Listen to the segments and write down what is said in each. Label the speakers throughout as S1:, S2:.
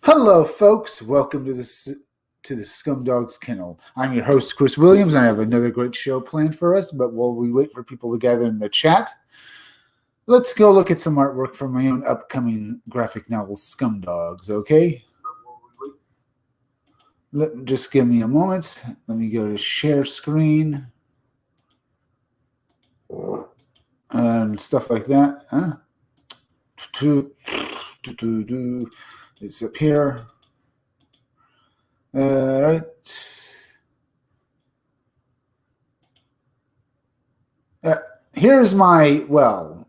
S1: Hello, folks. Welcome to the Scumdogs Kennel. I'm your host, Chris Williams, and I have another great show planned for us. But while we wait for people to gather in the chat, let's go look at some artwork from my own upcoming graphic novel, Scumdogs. Okay, just give me a moment. Let me go to share screen and stuff like that. It's up here. All right. Here's my,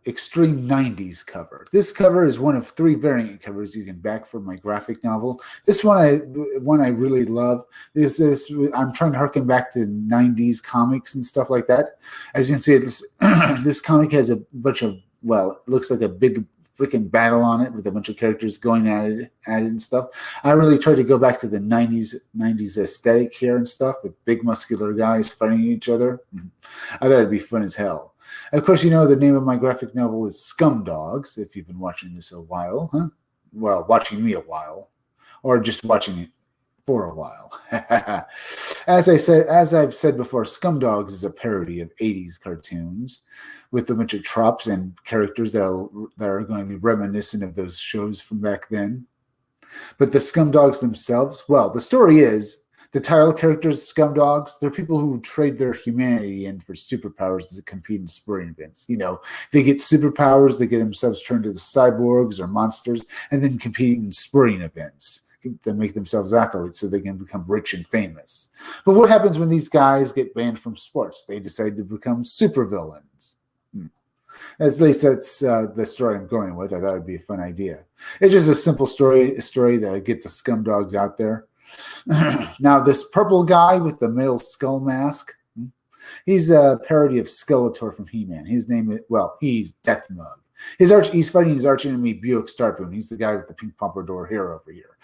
S1: extreme 90s cover. This cover is one of three variant covers you can back for my graphic novel. This one I really love. I'm trying to harken back to 90s comics and stuff like that. As you can see, this comic has a bunch of, it looks like a big freaking battle on it with a bunch of characters going at it and stuff. I really tried to go back to the 90s aesthetic here and stuff with big muscular guys fighting each other. I thought it'd be fun as hell. Of course, you know the name of my graphic novel is Scumdogs, if you've been watching this a while, huh? Well, watching me a while, or just watching it for a while. As I've said before, Scumdogs is a parody of 80s cartoons with a bunch of tropes and characters that are going to be reminiscent of those shows from back then. But the Scumdogs themselves, the story is the title characters, Scumdogs, they're people who trade their humanity in for superpowers to compete in sporting events. You know, they get superpowers, they get themselves turned into cyborgs or monsters, and then compete in sporting events to make themselves athletes so they can become rich and famous. But what happens when these guys get banned from sports? They decide to become supervillains. At least that's the story I'm going with. I thought it'd be a fun idea. It's just a simple story to get the Scumdogs out there. Now, this purple guy with the metal skull mask, he's a parody of Skeletor from He-Man. His name is, he's Deathmug. He's fighting his archenemy Buick Starpoon. He's the guy with the pink pompadour hair over here.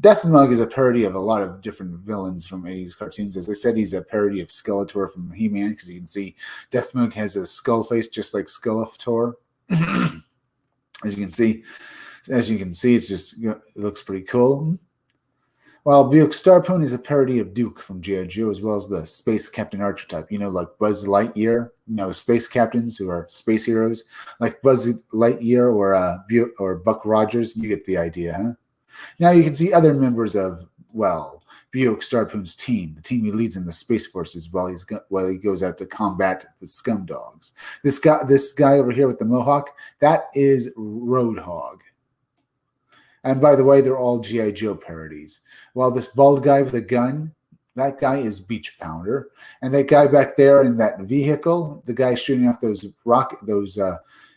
S1: Deathmug is a parody of a lot of different villains from 80s cartoons. As I said, he's a parody of Skeletor from He-Man, because you can see Deathmug has a skull face just like Skeletor. As you can see, it looks pretty cool. While Buick Starpoon is a parody of Duke from G.I. Joe, as well as the Space Captain archetype. You know, like Buzz Lightyear, space captains who are space heroes, like Buzz Lightyear or Buck Rogers. You get the idea, huh? Now you can see other members of, Buick Starpoon's team, the team he leads in the Space Forces while he goes out to combat the Scumdogs. This guy over here with the mohawk, that is Roadhog. And by the way, they're all G.I. Joe parodies. While this bald guy with a gun, that guy is Beach Pounder. And that guy back there in that vehicle, the guy shooting off those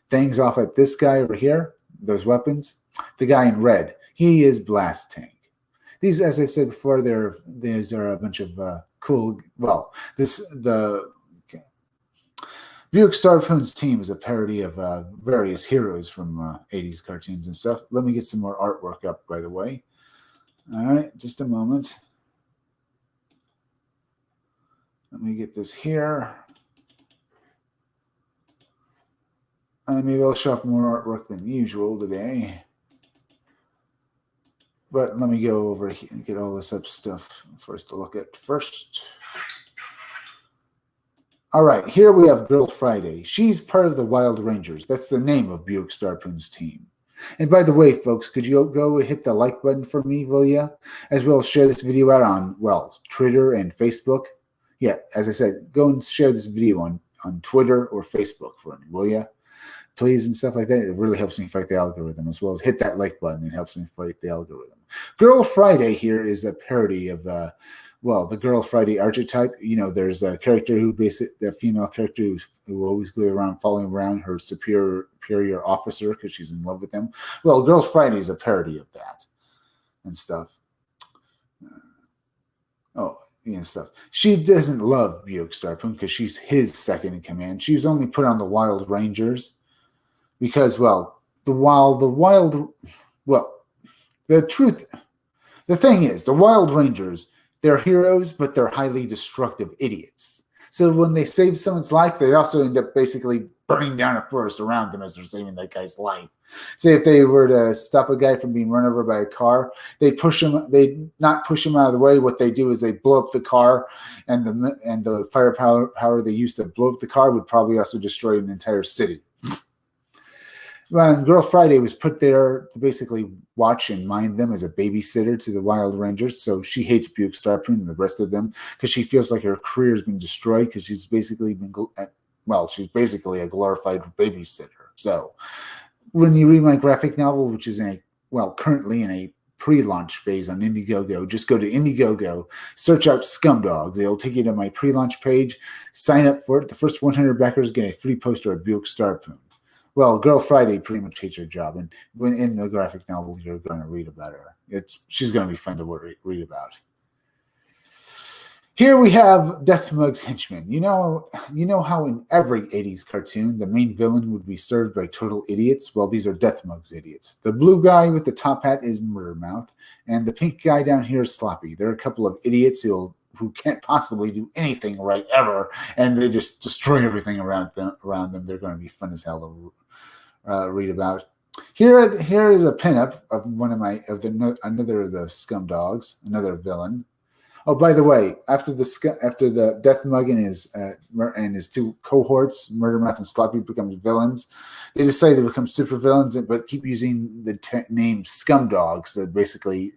S1: things off at this guy over here, those weapons, the guy in red, he is Blast Tank. These, as I've said before, these are a bunch of cool, the Buick Starpoon's team is a parody of various heroes from 80s cartoons and stuff. Let me get some more artwork up, by the way. All right, just a moment. Let me get this here. Maybe I'll show up more artwork than usual today. But let me go over here and get all this up stuff for us to look at first. All right, here we have Girl Friday. She's part of the Wild Rangers. That's the name of Buick Starpoon's team. And by the way, folks, could you go hit the like button for me, will ya? As well as share this video out on, Twitter and Facebook. Yeah, as I said, go and share this video on Twitter or Facebook for me, will ya? Please, and stuff like that. It really helps me fight the algorithm, as well as hit that like button. It helps me fight the algorithm. Girl Friday here is a parody of the Girl Friday archetype. You know, there's a character the female character who always goes around following around her superior officer because she's in love with him. Well, Girl Friday is a parody of that and stuff. And stuff. She doesn't love Buick Starpoon because she's his second in command. She was only put on the Wild Rangers because, the thing is, the Wild Rangers, they're heroes, but they're highly destructive idiots. So when they save someone's life, they also end up basically burning down a forest around them as they're saving that guy's life. Say if they were to stop a guy from being run over by a car, they push him. They not push him out of the way. What they do is they blow up the car, and the firepower they used to blow up the car would probably also destroy an entire city. Well, Girl Friday was put there to basically watch and mind them as a babysitter to the Wild Rangers. So she hates Buick Starpoon and the rest of them because she feels like her career has been destroyed because she's basically she's basically a glorified babysitter. So when you read my graphic novel, which is currently in a pre-launch phase on Indiegogo, just go to Indiegogo, search out Scumdogs. It'll take you to my pre-launch page. Sign up for it. The first 100 backers get a free poster of Buick Starpoon. Well, Girl Friday pretty much hates her job, and when in the graphic novel you're going to read about her, she's going to be fun to read about. Here we have Deathmug's henchmen. You know how in every 80s cartoon the main villain would be served by total idiots? Well, these are Deathmug's idiots. The blue guy with the top hat is Murdermouth, and the pink guy down here is Sloppy. They're a couple of idiots who can't possibly do anything right ever, and they just destroy everything around them. They're going to be fun as hell to read about. Here is a pinup of another of the Scumdogs, another villain. Oh, by the way, after the Deathmug and his two cohorts, Murdermouth and Sloppy, becomes villains, they decide to become super villains, but keep using the name Scumdogs. That basically,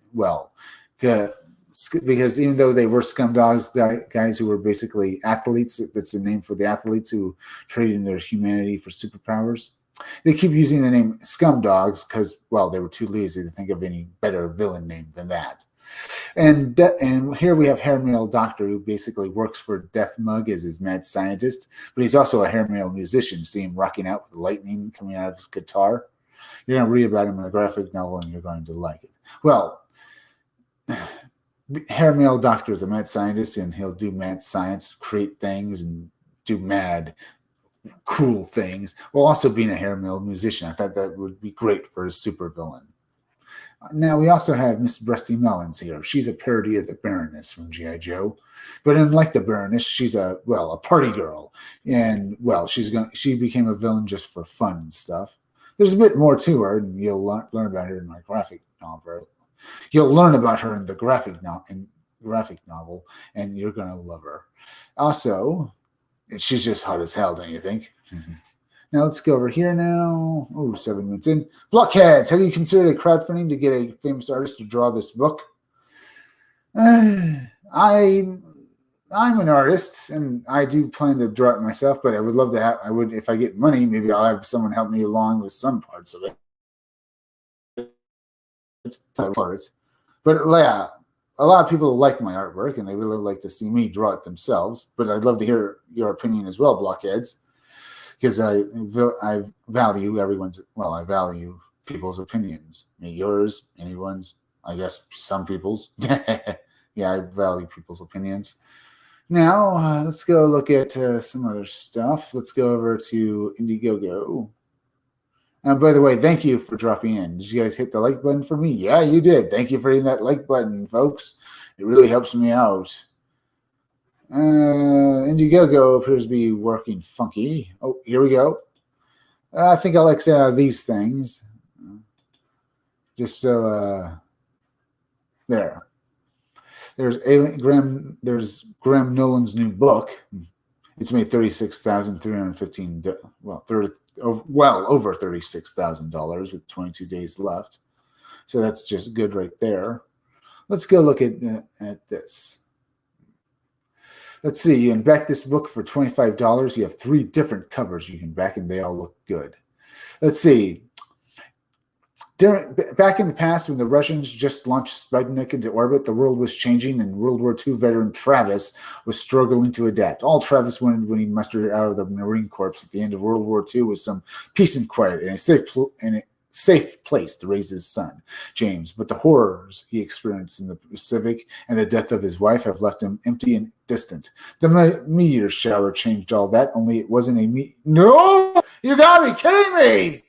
S1: because even though they were Scumdogs, guys who were basically athletes, that's the name for the athletes who traded their humanity for superpowers. They keep using the name Scumdogs because, they were too lazy to think of any better villain name than that. And here we have Hairmail Doctor, who basically works for Deathmug as his mad scientist, but he's also a hairmail musician. See him rocking out with lightning coming out of his guitar. You're going to read about him in a graphic novel, and you're going to like it. Well, Hairmail Doctor is a mad scientist, and he'll do mad science, create things, and do mad cool things, while also being a hairmail musician. I thought that would be great for a supervillain. Now we also have Miss Breasty Melons here. She's a parody of the Baroness from G.I. Joe, but unlike the Baroness, she's a party girl, and she became a villain just for fun and stuff. There's a bit more to her, and you'll learn about her in my graphic novel. You'll learn about her in the graphic novel, and you're gonna love her. Also, she's just hot as hell, don't you think? Now let's go over here now. Oh, 7 minutes in. Blockheads, have you considered a crowdfunding to get a famous artist to draw this book? I'm an artist, and I do plan to draw it myself, but I would love to if I get money, maybe I'll have someone help me along with some parts of it. But yeah, a lot of people like my artwork, and they really like to see me draw it themselves, but I'd love to hear your opinion as well, Blockheads. Because I value I value people's opinions. Yours, anyone's, I guess some people's. Yeah, I value people's opinions. Now, let's go look at some other stuff. Let's go over to Indiegogo. And by the way, thank you for dropping in. Did you guys hit the like button for me? Yeah, you did. Thank you for hitting that like button, folks. It really helps me out. Indiegogo appears to be working funky. Oh, here we go. I think I'll exit out of these things. Just so, there. There's Graham Nolan's new book. It's made $36,315. Well over $36,000 with 22 days left. So that's just good right there. Let's go look at this. Let's see, you can back this book for $25. You have 3 different covers you can back, and they all look good. Let's see. Back in the past, when the Russians just launched Sputnik into orbit, the world was changing, and World War II veteran Travis was struggling to adapt. All Travis wanted when he mustered out of the Marine Corps at the end of World War II was some peace and quiet and a safe place to raise his son, James. But the horrors he experienced in the Pacific and the death of his wife have left him empty and distant. The meteor shower changed all that, only it wasn't a No! You gotta be kidding me!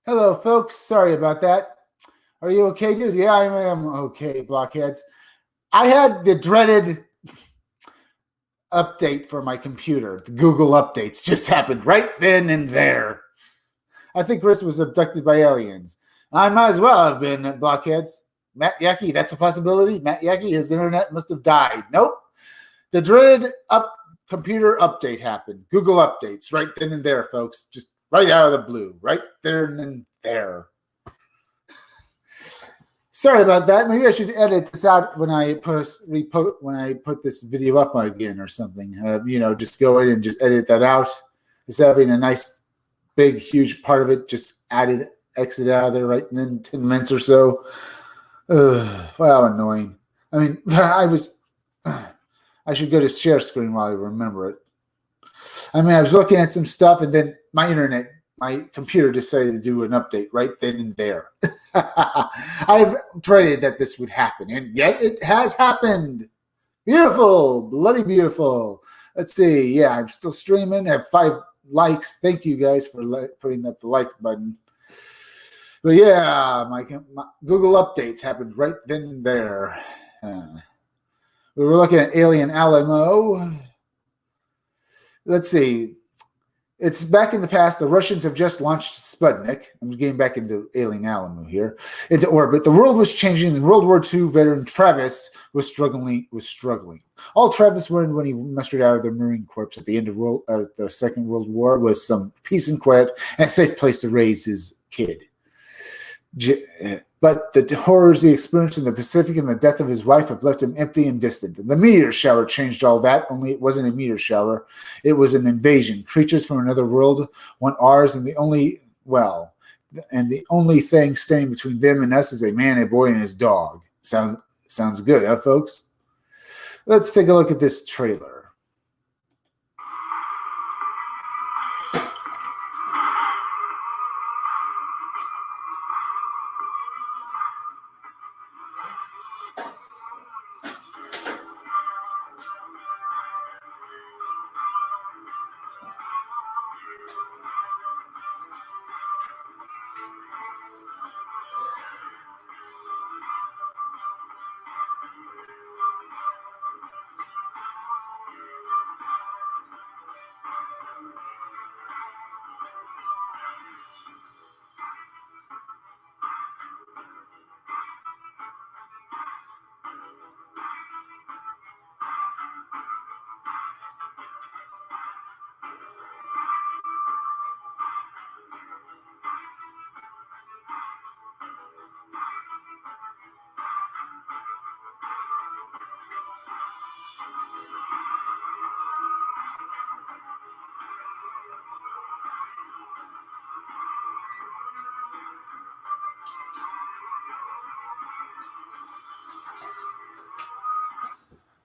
S1: Hello, folks. Sorry about that. Are you okay, dude? Yeah, I am okay, blockheads. I had the dreaded update for my computer. The Google updates just happened right then and there. I think Chris was abducted by aliens. I might as well have been, blockheads. Matt Yaki, that's a possibility. Matt Yaki, his internet must have died. Nope. The dreaded computer update happened. Google updates right then and there, folks. Just right out of the blue. Right there and there. Sorry about that. Maybe I should edit this out when I put this video up again or something. Just go in and just edit that out. Instead of having a nice, big, huge part of it just exit out of there right in 10 minutes or so. Wow, annoying. I mean, I should go to share screen while I remember it. I mean, I was looking at some stuff and then my computer decided to do an update right then and there. I've dreaded that this would happen, and yet it has happened. Beautiful, bloody beautiful. Let's see. Yeah, I'm still streaming. I have 5 likes. Thank you guys for putting up the like button. But yeah, my Google updates happened right then and there. We were looking at Alien Alamo. Let's see. It's back in the past. The Russians have just launched Sputnik. I'm getting back into Alien Alamo here, into orbit. The world was changing, and World War II veteran Travis was struggling. All Travis wanted when he mustered out of the Marine Corps at the end of the Second World War was some peace and quiet and a safe place to raise his kid. But the horrors he experienced in the Pacific and the death of his wife have left him empty and distant. The meteor shower changed all that, only it wasn't a meteor shower. It was an invasion. Creatures from another world want ours, and the only thing standing between them and us is a man, a boy, and his dog. Sounds good, huh, folks? Let's take a look at this trailer.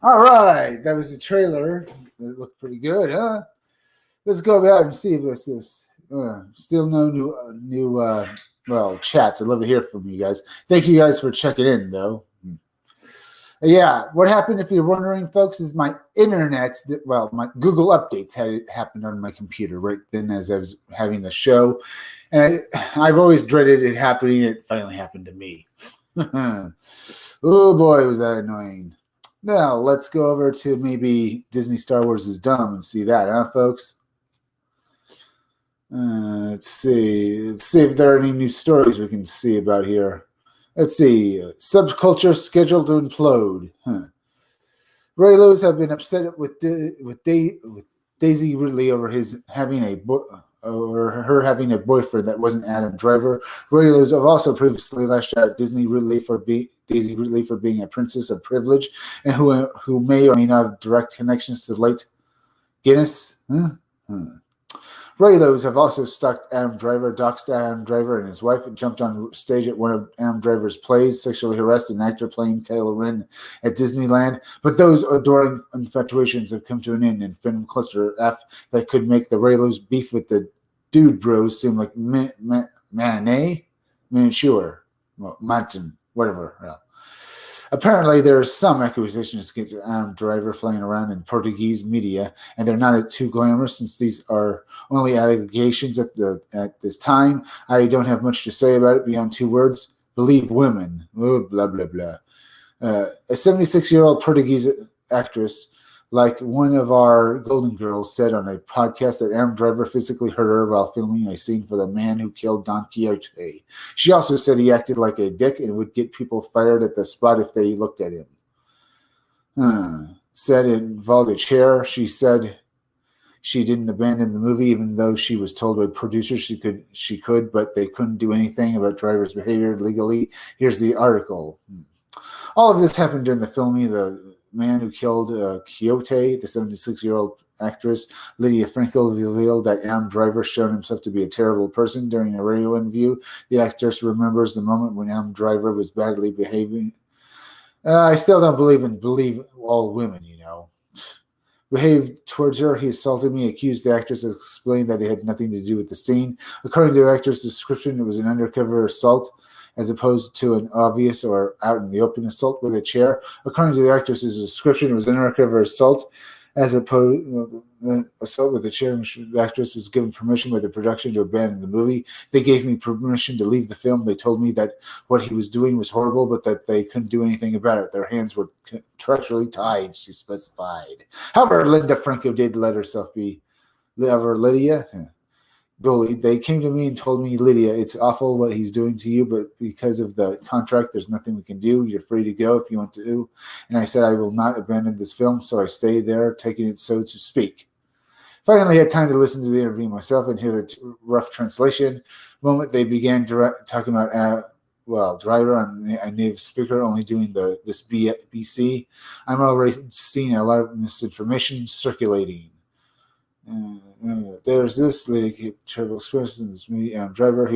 S1: All right, that was the trailer. It looked pretty good, huh? Let's go out and see if this is still no new chats. I'd love to hear from you guys. Thank you guys for checking in, though. Yeah, what happened, if you're wondering, folks, is my my Google updates had happened on my computer right then as I was having the show. And I've always dreaded it happening. It finally happened to me. Oh, boy, was that annoying. Now, let's go over to maybe Disney Star Wars is Dumb and see that, huh, folks? Let's see. Let's see if there are any new stories we can see about here. Let's see. Subculture scheduled to implode. Reylos have been upset with Daisy Ridley over her having a boyfriend that wasn't Adam Driver. Reylos have also previously lashed out at Daisy Ridley for being a princess of privilege, and who may or may not have direct connections to the late Guinness. Reylos have also stalked Adam Driver, doxed Adam Driver and his wife, and jumped on stage at one of Adam Driver's plays, sexually harassed an actor playing Kylo Ren at Disneyland. But those adoring infatuations have come to an end in film cluster F that could make the Reylos beef with the dude bros seem like miniature, mountain, whatever. Apparently, there are some accusations against Adam Driver flying around in Portuguese media, and they're not too glamorous since these are only allegations at this time. I don't have much to say about it beyond two words: believe women. Oh, blah blah blah. A 76-year-old Portuguese actress, like one of our Golden Girls, said on a podcast that Adam Driver physically hurt her while filming a scene for The Man Who Killed Don Quixote. She also said he acted like a dick and would get people fired at the spot if they looked at him. Said it involved a chair. She said she didn't abandon the movie, even though she was told by producers she could, but they couldn't do anything about Driver's behavior legally. Here's the article. All of this happened during the filming. The Man Who Killed Quixote, the 76-year-old actress Lydia Frankel, revealed that Adam Driver showed himself to be a terrible person during a radio interview. The actress remembers the moment when Adam Driver was badly behaving. I still don't believe all women, behaved towards her. He assaulted me, accused the actress of explaining that it had nothing to do with the scene. According to the actress' description, it was an undercover assault as opposed to an obvious or out in the open assault with a chair. According to the actress's description, it was an undercover assault as opposed to assault with a chair. The actress was given permission by the production to abandon the movie. They gave me permission to leave the film. They told me that what he was doing was horrible, but that they couldn't do anything about it. Their hands were contractually tied, she specified. However, Linda Franco did let herself be. Lydia bullied. They came to me and told me, Lydia, it's awful what he's doing to you, but because of the contract, there's nothing we can do. You're free to go if you want to. And I said, I will not abandon this film, so I stayed there, taking it so to speak. Finally, I had time to listen to the interview myself and hear the rough translation. The moment they began talking about Driver, I'm a native speaker, only doing this BC. I'm already seeing a lot of misinformation circulating. There's this lady terrible experience in this movie. Driver,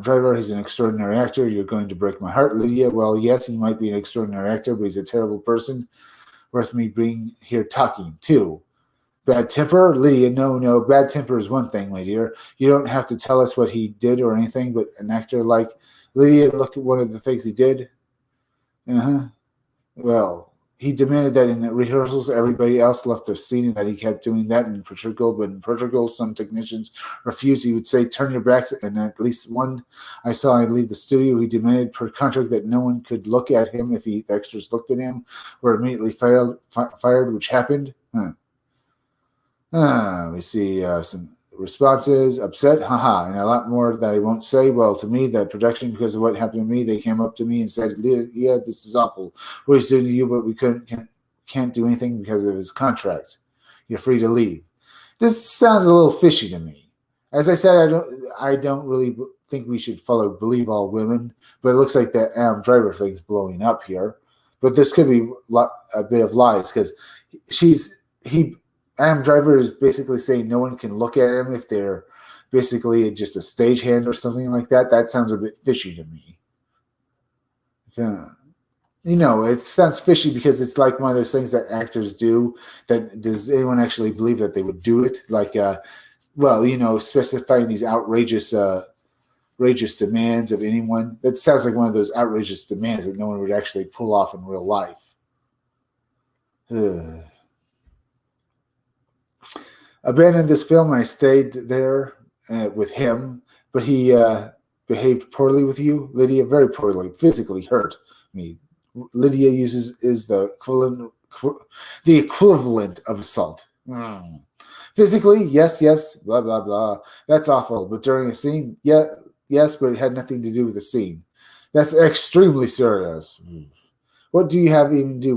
S1: Driver, he's an extraordinary actor. You're going to break my heart, Lydia. Well, yes, he might be an extraordinary actor, but he's a terrible person, worth me being here talking to. Bad temper, Lydia. No. Bad temper is one thing, my dear. You don't have to tell us what he did or anything. But an actor like Lydia, look at one of the things he did. Well, he demanded that in the rehearsals, everybody else left their seat and that he kept doing that in Portugal. But in Portugal, some technicians refused. He would say, turn your backs. And at least one I saw leave the studio. He demanded per contract that no one could look at him if the extras looked at him, were immediately fired, which happened. We see some responses, upset, haha, and a lot more that I won't say. Well, to me, the production, because of what happened to me, they came up to me and said, yeah, this is awful. What he's doing to you, but we can't do anything because of his contract. You're free to leave. This sounds a little fishy to me. As I said, I don't really think we should believe all women, but it looks like that Adam Driver thing's blowing up here. But this could be a bit of lies because Adam Driver is basically saying no one can look at him if they're basically just a stagehand or something like that. That sounds a bit fishy to me. It sounds fishy because it's like one of those things that actors do. That does anyone actually believe that they would do it? Like, specifying these outrageous demands of anyone. That sounds like one of those outrageous demands that no one would actually pull off in real life. Abandoned this film. I stayed there with him, but he behaved poorly with you, Lydia, very poorly, physically hurt me. Lydia is the equivalent of assault. Physically, yes, blah blah blah. That's awful. But during a scene, yes, but it had nothing to do with the scene. That's extremely serious. What do you have to even do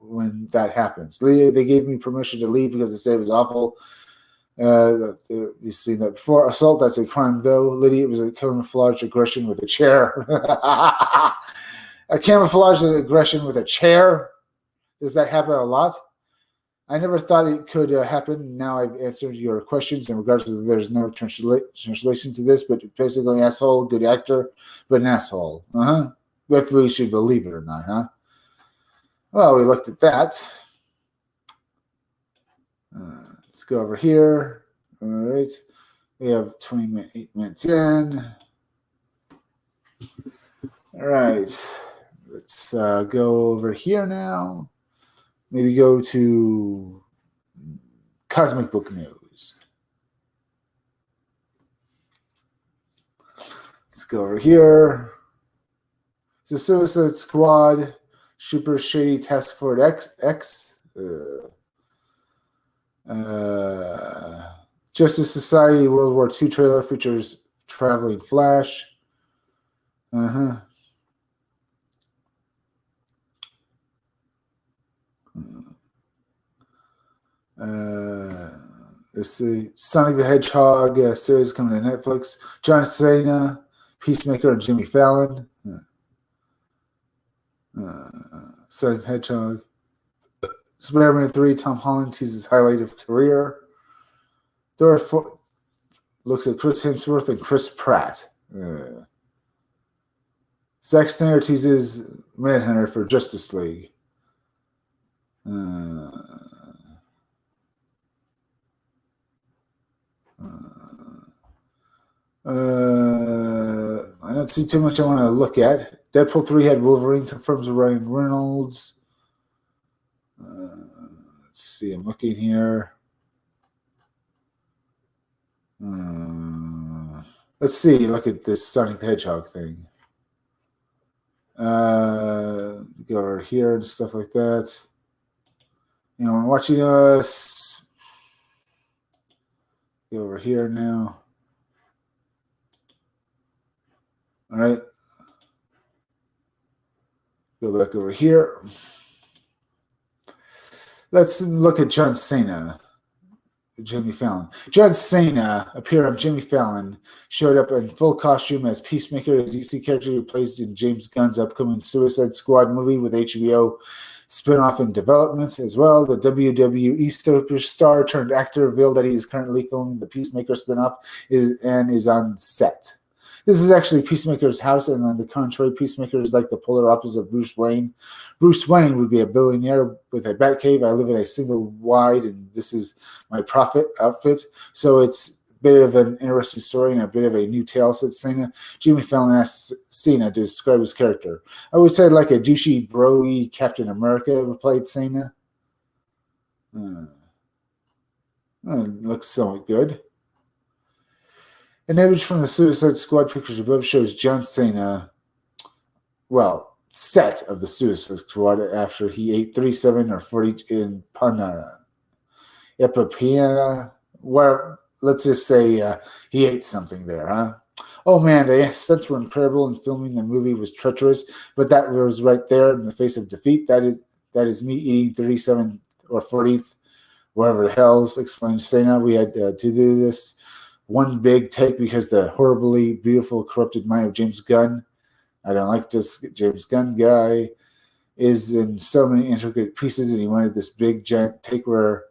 S1: when that happens? They gave me permission to leave because they said it was awful. You've seen that before. Assault, that's a crime, though. Lydia, it was a camouflage aggression with a chair. A camouflage aggression with a chair? Does that happen a lot? I never thought it could happen. Now I've answered your questions in regards to there's no translation to this, but basically asshole, good actor, but an asshole. If we should believe it or not, huh? Well, we looked at that. Let's go over here. All right. We have 28 minutes in. All right. Let's go over here now. Maybe go to Cosmic Book News. Let's go over here. The Suicide Squad, Super Shady Task Force X. Justice Society World War II trailer features traveling Flash. Let's see. Sonic the Hedgehog series coming to Netflix. John Cena, Peacemaker, and Jimmy Fallon. Sonic the Hedgehog. Spider-Man 3, Tom Holland teases highlight of career. Dora looks at Chris Hemsworth and Chris Pratt. Zack Snyder teases Manhunter for Justice League. I don't see too much I want to look at. Deadpool 3 had Wolverine confirms Ryan Reynolds. Let's see, I'm looking here. Let's see, look at this Sonic the Hedgehog thing. Go over here and stuff like that. You know, I'm watching us. Go over here now. All right. Go back over here. Let's look at John Cena. Jimmy Fallon. John Cena appeared on Jimmy Fallon, showed up in full costume as Peacemaker, a DC character who plays in James Gunn's upcoming Suicide Squad movie with HBO spinoff in development as well. The WWE superstar turned actor revealed that he is currently filming the Peacemaker spinoff and is on set. This is actually Peacemaker's house, and on the contrary, Peacemaker is like the polar opposite of Bruce Wayne. Bruce Wayne would be a billionaire with a Batcave. I live in a single wide, and this is my profit outfit. So it's a bit of an interesting story and a bit of a new tale, said Cena. Jimmy Fallon asked Cena to describe his character. I would say like a douchey, bro-y Captain America, replied Cena. Looks somewhat good. An image from the Suicide Squad pictures above shows John Cena, set of the Suicide Squad after he ate 37 or 40 in Ipapiana, where, let's just say he ate something there, huh? Oh man, the stunts were incredible and filming the movie was treacherous, but that was right there in the face of defeat. That is me eating 37 or 40, whatever the hell's, explained Cena. We had to do this one big take because the horribly beautiful, corrupted mind of James Gunn, I don't like this James Gunn guy, is in so many intricate pieces, and he wanted this big, giant take where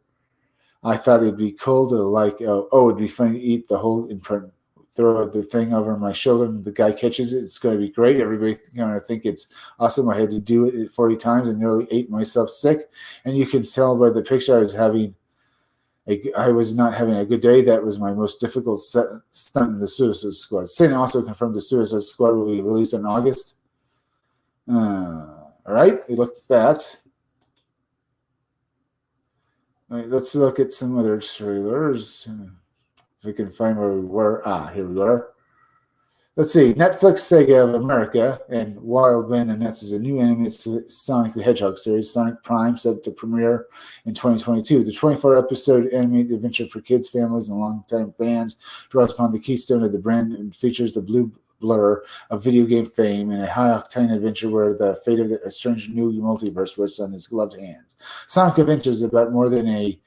S1: I thought it'd be cool to it'd be funny to eat the whole imprint, throw the thing over my shoulder, and the guy catches it. It's going to be great. Everybody going to think it's awesome. I had to do it 40 times and nearly ate myself sick. And you can tell by the picture I was not having a good day. That was my most difficult stunt in the Suicide Squad. Cena also confirmed the Suicide Squad will be released in August. All right, we looked at that. All right, let's look at some other trailers. If we can find where we were. Here we are. Let's see. Netflix Sega of America and Wild Man announces a new animated Sonic the Hedgehog series, Sonic Prime, set to premiere in 2022. The 24-episode animated adventure for kids, families, and longtime fans draws upon the keystone of the brand and features the blue blur of video game fame in a high-octane adventure where the fate of a strange new multiverse rests on his gloved hands. Sonic Adventure is about more than a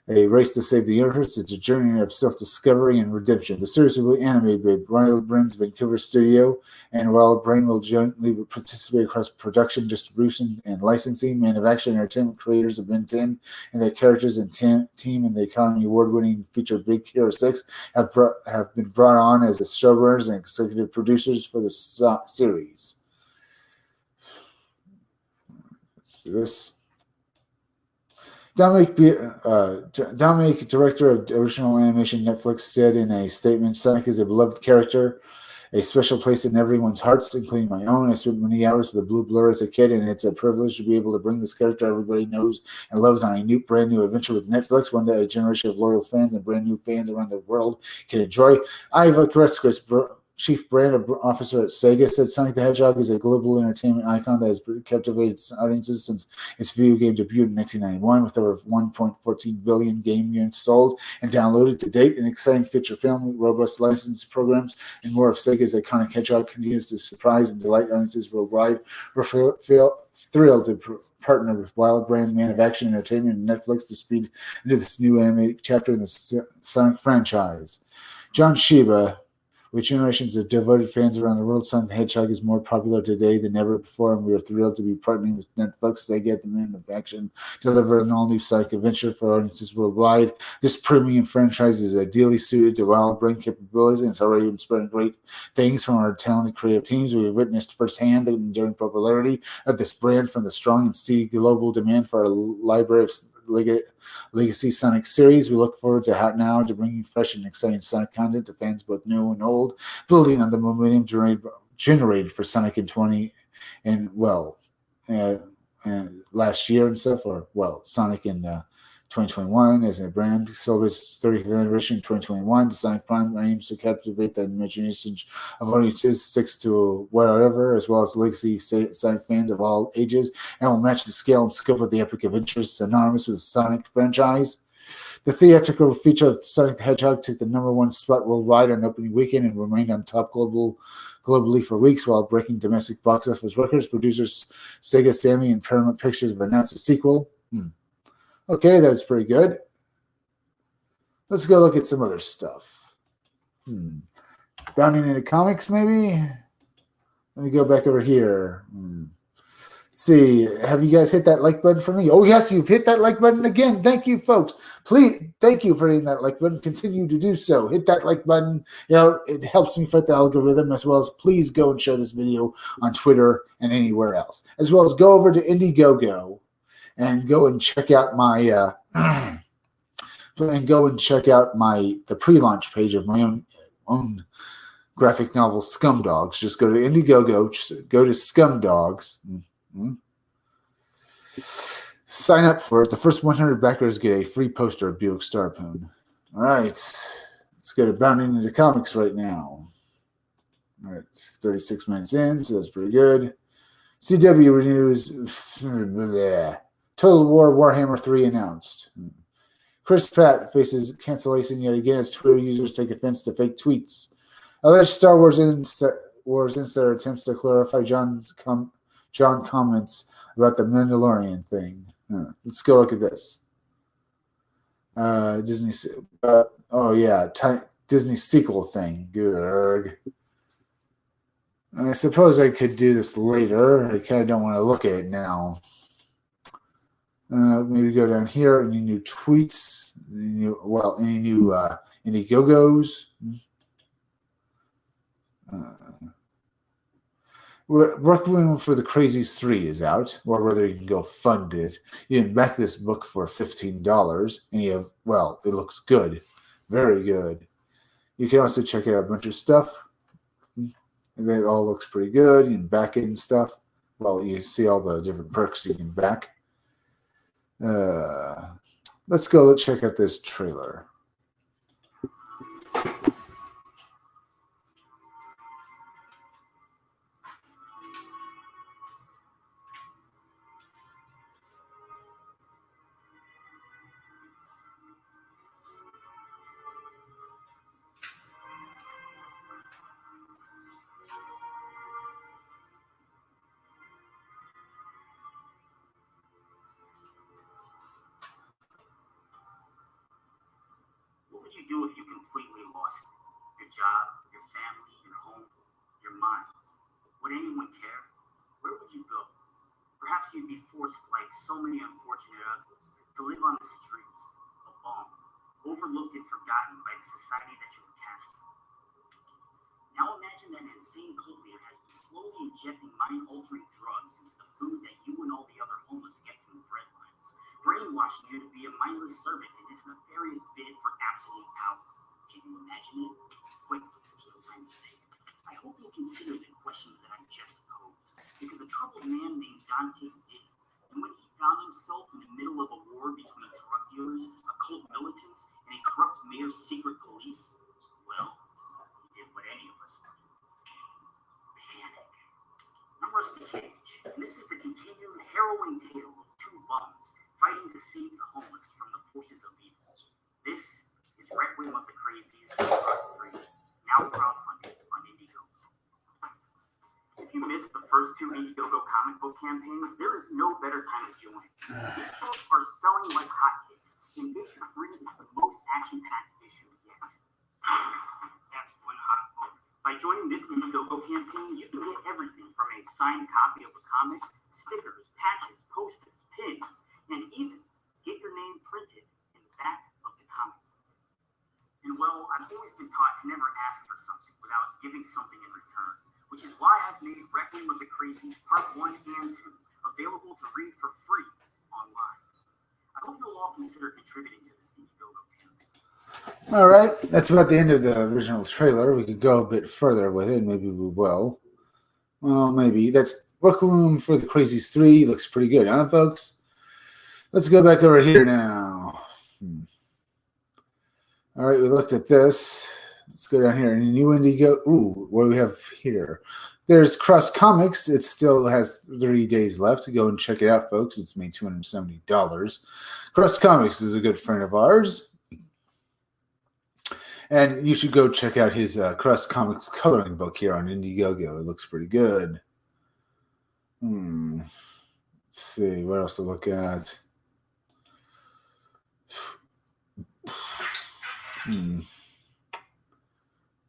S1: race to save the universe. It's a journey of self-discovery and redemption. The series will be animated by Wild Brain's Vancouver studio, and Wild Brain will jointly participate across production, distribution, and licensing. Man of Action Entertainment creators of Ben 10 and their characters and team and the Academy Award-winning feature Big Hero 6 have been brought on as the showrunners and executive producers for the series. Let's do this. Dominic, director of original animation Netflix, said in a statement, Sonic is a beloved character, a special place in everyone's hearts, including my own. I spent many hours with the Blue Blur as a kid, and it's a privilege to be able to bring this character everybody knows and loves on a brand new adventure with Netflix, one that a generation of loyal fans and brand new fans around the world can enjoy. Iva Kreskris, Chief Brand Officer at Sega, said Sonic the Hedgehog is a global entertainment icon that has captivated audiences since its video game debut in 1991, with over 1.14 billion game units sold and downloaded to date. An exciting feature film, robust license programs, and more of Sega's iconic Hedgehog continues to surprise and delight audiences worldwide. We're thrilled to partner with Wild Brand Man of Action Entertainment and Netflix to speed into this new animated chapter in the Sonic franchise. John Shiba, with generations of devoted fans around the world, Sonic the Hedgehog is more popular today than ever before, and we are thrilled to be partnering with Netflix. They get the Man of Action deliver an all-new Sonic adventure for audiences worldwide. This premium franchise is ideally suited to Wild Brain capabilities, and it's already been spreading great things from our talented creative teams. We have witnessed firsthand the enduring popularity of this brand from the strong and steady global demand for our library of Legacy Sonic series. We look forward to bringing fresh and exciting Sonic content to fans both new and old, building on the momentum generated for Sonic in last year and stuff, Sonic in 2021 as a brand celebrates its 30th anniversary in 2021. The Sonic Prime aims to captivate the imagination of audiences 6 to whatever, as well as legacy Sonic fans of all ages, and will match the scale and scope of the epic adventures synonymous with the Sonic franchise. The theatrical feature of Sonic the Hedgehog took the #1 spot worldwide on opening weekend and remained on top globally for weeks while breaking domestic box office records. Producers Sega Sammy and Paramount Pictures have announced a sequel. Okay, that was pretty good. Let's go look at some other stuff. Bounding into comics, maybe? Let me go back over here. Let's see, have you guys hit that like button for me? Oh, yes, you've hit that like button again. Thank you, folks. Please, thank you for hitting that like button. Continue to do so. Hit that like button. It helps me fight the algorithm, as well as please go and share this video on Twitter and anywhere else. As well as go over to Indiegogo and go and check out my the pre-launch page of my own graphic novel, Scumdogs. Just go to Indiegogo, go to Scumdogs, sign up for it. The first 100 backers get a free poster of Buick Starpoon. All right, let's go to Bounding into Comics right now. All right, 36 minutes in, so that's pretty good. CW renews. Total War Warhammer 3 announced. Chris Pratt faces cancellation yet again as Twitter users take offense to fake tweets. Alleged Star Wars insider attempts to clarify John comments about the Mandalorian thing. Let's go look at this. Disney sequel thing. Good. I suppose I could do this later. I kind of don't want to look at it now. Maybe go down here. Any new tweets? Any new Indiegogos? Requiem for the Crazies 3 is out, or whether you can go fund it. You can back this book for $15, and it looks good. Very good. You can also check out a bunch of stuff. And it all looks pretty good. You can back it and stuff. Well, you see all the different perks you can back. Let's check out this trailer.
S2: What would you do if you completely lost your job, your family, your home, your mind? Would anyone care? Where would you go? Perhaps you'd be forced, like so many unfortunate others, to live on the streets, alone, overlooked and forgotten by the society that you were cast from. Now imagine that an insane cult leader has been slowly injecting mind-altering drugs into the food that you and all the other homeless get from the breadlines, brainwashing you to be a mindless servant in his nefarious bid for absolute power. Can you imagine it? Quick, there's no time to think. I hope you'll consider the questions that I just posed, because a troubled man named Dante did. And when he found himself in the middle of a war between drug dealers, occult militants, and a corrupt mayor's secret police, well, he did what any of us would do. Panic. I'm Rusty Cage, and this is the continued harrowing tale of two bums fighting to save the homeless from the forces of evil. This is Requiem of the Crazies, Part 3, now crowdfunded on Indiegogo. If you missed the first two Indiegogo comic book campaigns, there is no better time to join. These books are selling like hotcakes, and issue 3 is the most action-packed issue yet. That's one hot book. By joining this Indiegogo campaign, you can get everything from a signed copy of a comic, stickers, patches, posters, pins, and even get your name printed in the back of the comic. And well, I've always been taught to never ask for something without giving something in return, which is why I've made Requiem of the Crazies Part 1 and 2 available to read for free online. I hope you'll all consider contributing to this Indiegogo campaign.
S1: All right, that's about the end of the original trailer. We could go a bit further with it. Maybe we will. Well, maybe. That's Requiem for the Crazies 3. Looks pretty good, huh, folks? Let's go back over here now. All right, we looked at this. Let's go down here. New Indiegogo. Ooh, what do we have here? There's Crust Comics. It still has 30 days left to go and check it out, folks. It's made $270. Crust Comics is a good friend of ours. And you should go check out his Crust Comics coloring book here on Indiegogo. It looks pretty good. Let's see. What else to look at?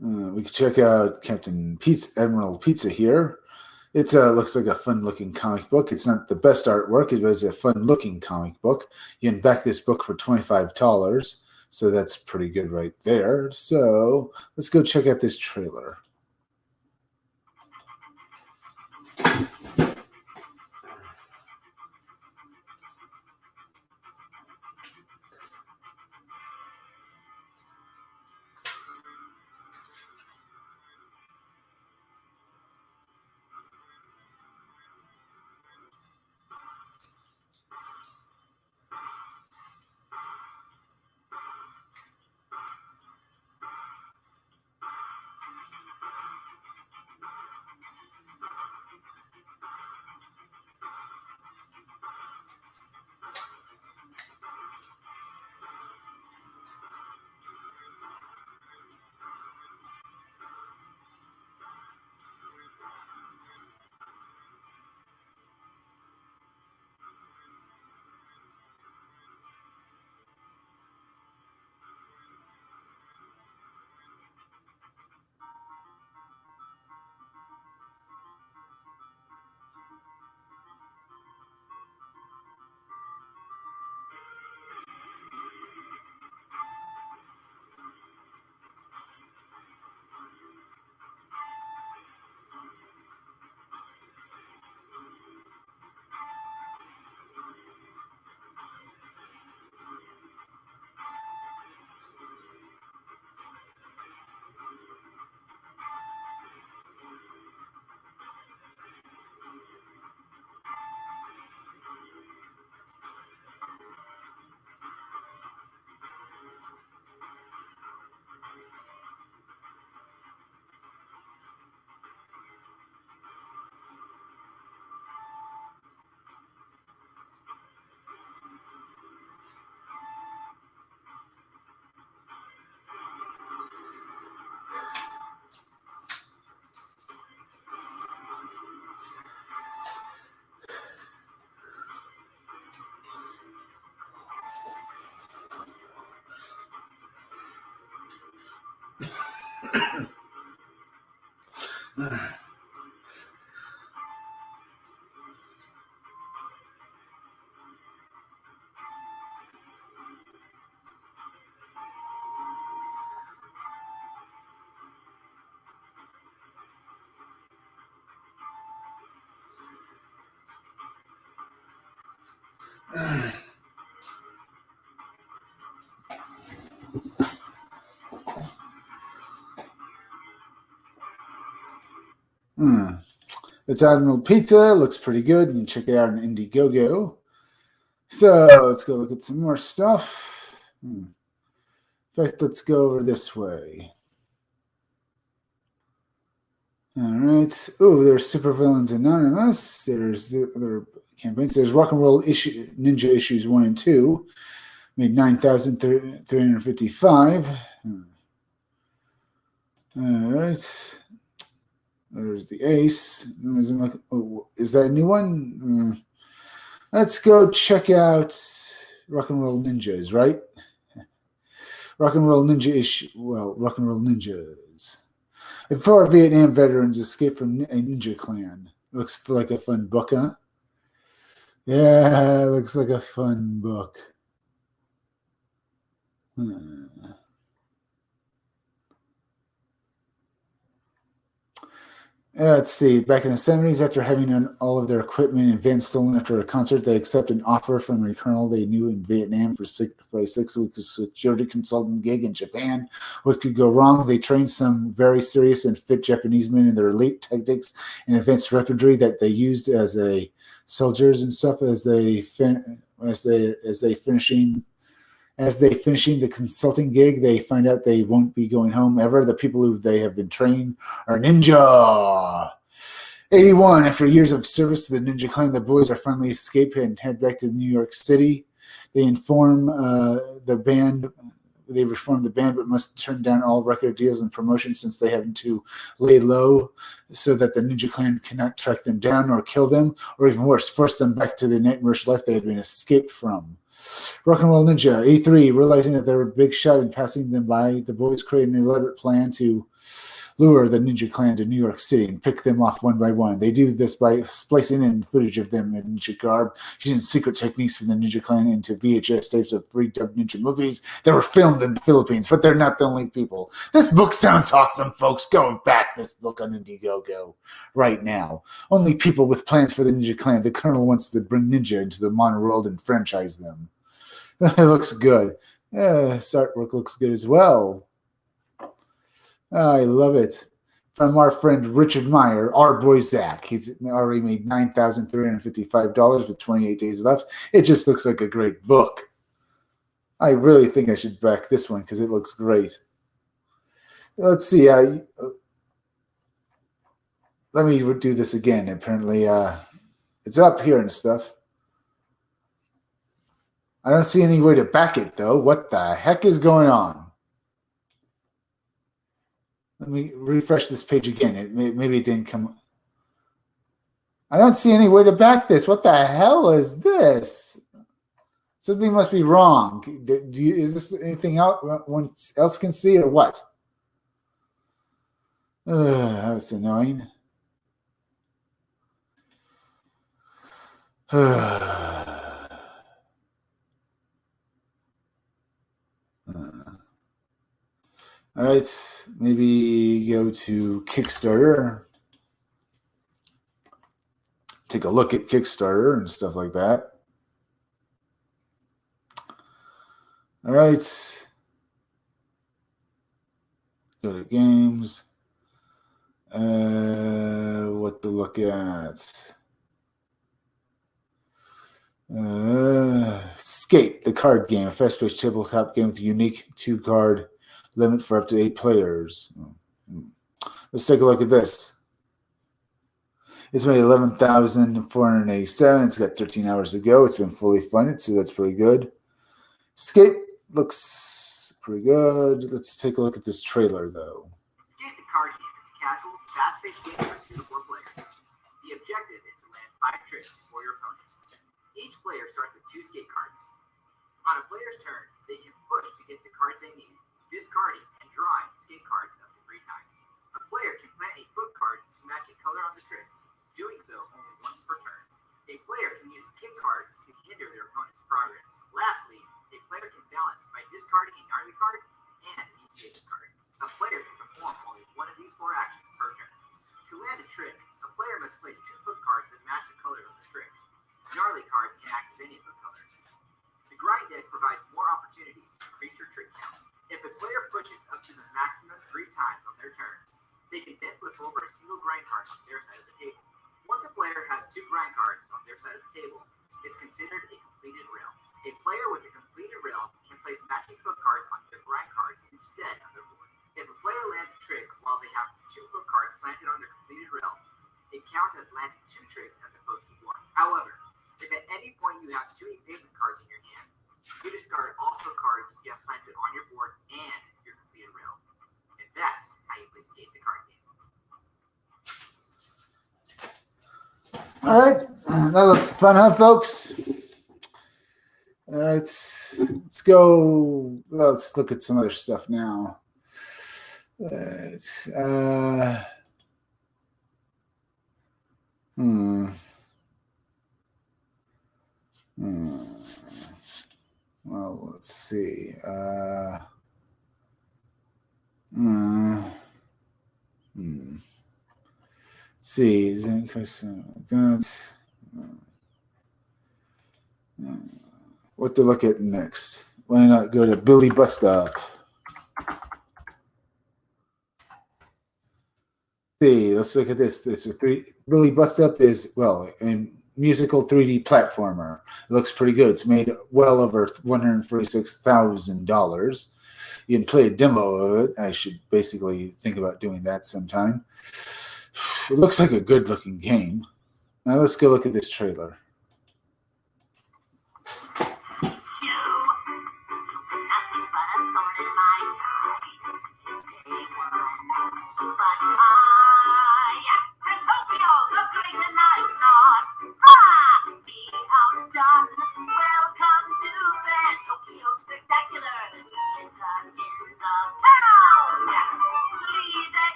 S1: We could check out Captain Pete's Admiral Pizza here. It looks like a fun-looking comic book. It's not the best artwork, but it's a fun-looking comic book. You can back this book for $25, so that's pretty good right there. So let's go check out this trailer. Hmm. It's Admiral Pizza. Looks pretty good. You can check it out on Indiegogo. So let's go look at some more stuff. In fact, let's go over this way. All right. Oh, there's Supervillains Anonymous. There's the other campaigns. There's Rock and Roll Ninja issues 1 and 2. Made 9,355. All right. There's the Ace. Is that a new one? Let's go check out Rock and Roll Ninjas, right? Rock and Roll Ninja Rock and Roll Ninjas. If 4 Vietnam veterans escape from a ninja clan. Looks like a fun book, huh? Yeah, looks like a fun book. Let's see. Back in the 70s, after having all of their equipment and vans stolen after a concert, they accept an offer from a colonel they knew in Vietnam for a 6-week security consultant gig in Japan. What could go wrong? They trained some very serious and fit Japanese men in their elite tactics and advanced weaponry that they used as a soldiers and stuff as they finishing the consulting gig. They find out they won't be going home ever. The people who they have been training are ninja. 81. After years of service to the ninja clan, the boys are finally escape and head back to New York City. They inform the band. They reform the band, but must turn down all record deals and promotions since they have to lay low so that the ninja clan cannot track them down or kill them, or even worse, force them back to the nightmarish life they had been escaped from. Rock and Roll Ninja, 83, realizing that they were a big shot and passing them by, the boys created an elaborate plan to lure the ninja clan to New York City and pick them off one by one. They do this by splicing in footage of them in ninja garb, using secret techniques from the ninja clan into VHS tapes of free dubbed ninja movies that were filmed in the Philippines, but they're not the only people. This book sounds awesome, folks. Go back this book on Indiegogo right now. Only people with plans for the ninja clan. The colonel wants to bring ninja into the modern world and franchise them. It looks good. Yeah, this artwork looks good as well. I love it. From our friend Richard Meyer, our boy Zach. He's already made $9,355 with 28 days left. It just looks like a great book. I really think I should back this one because it looks great. Let's see. Let me do this again. Apparently, it's up here and stuff. I don't see any way to back it, though. What the heck is going on? Let me refresh this page again. Maybe it didn't come. I don't see any way to back this. What the hell is this? Something must be wrong. Is this anything else can see or what? That's annoying. All right, maybe go to Kickstarter. Take a look at Kickstarter and stuff like that. All right. Go to games. What to look at? Skate, the card game, a fast-paced tabletop game with a unique 2-card limit for up to 8 players. Let's take a look at this. It's made 11,487. It's got 13 hours to go. It's been fully funded, so that's pretty good. Skate looks pretty good. Let's take a look at this trailer, though.
S2: Skate, the card game, is a casual, fast-paced game for 2 to 4 players. The objective is to land 5 tricks for your opponents. Each player starts with 2 skate cards. On a player's turn, they can push to get the cards they need, discarding and drawing skate cards up to 3 times. A player can plant a foot card to match a color on the trick, doing so only once per turn. A player can use a kick card to hinder their opponent's progress. Lastly, a player can balance by discarding a gnarly card and an easy card. A player can perform only one of these 4 actions per turn. To land a trick, a player must place 2 foot cards that match the colors of the trick. Gnarly cards can act as any foot color. The grind deck provides more opportunities to increase your trick count. If a player pushes up to the maximum 3 times on their turn,
S3: They can then flip over a single grind card on their side of the table. Once a player has 2 grind cards on their side of the table, it's considered a completed rail. A player with a completed rail can place matching foot cards on their grind cards instead of their board. If a player lands a trick while they have 2 foot cards planted on their completed rail, it counts as landing 2 tricks as opposed to 1. However, if at any point you have 2 pavement cards in your hand, you discard all foot cards you have planted on your board and your completed rail. And that's how you play Skate the Card Game.
S1: All right, that looks fun, huh, folks? All right, let's go. Let's look at some other stuff now. Well, let's see. See, is that that's what to look at next? Why not go to Billy Bust Up? See, let's look at this. Billy Bust Up is, well, a musical 3D platformer. It looks pretty good. It's made well over $146,000. You can play a demo of it. I should basically think about doing that sometime. It looks like a good-looking game. Now let's go look at this trailer.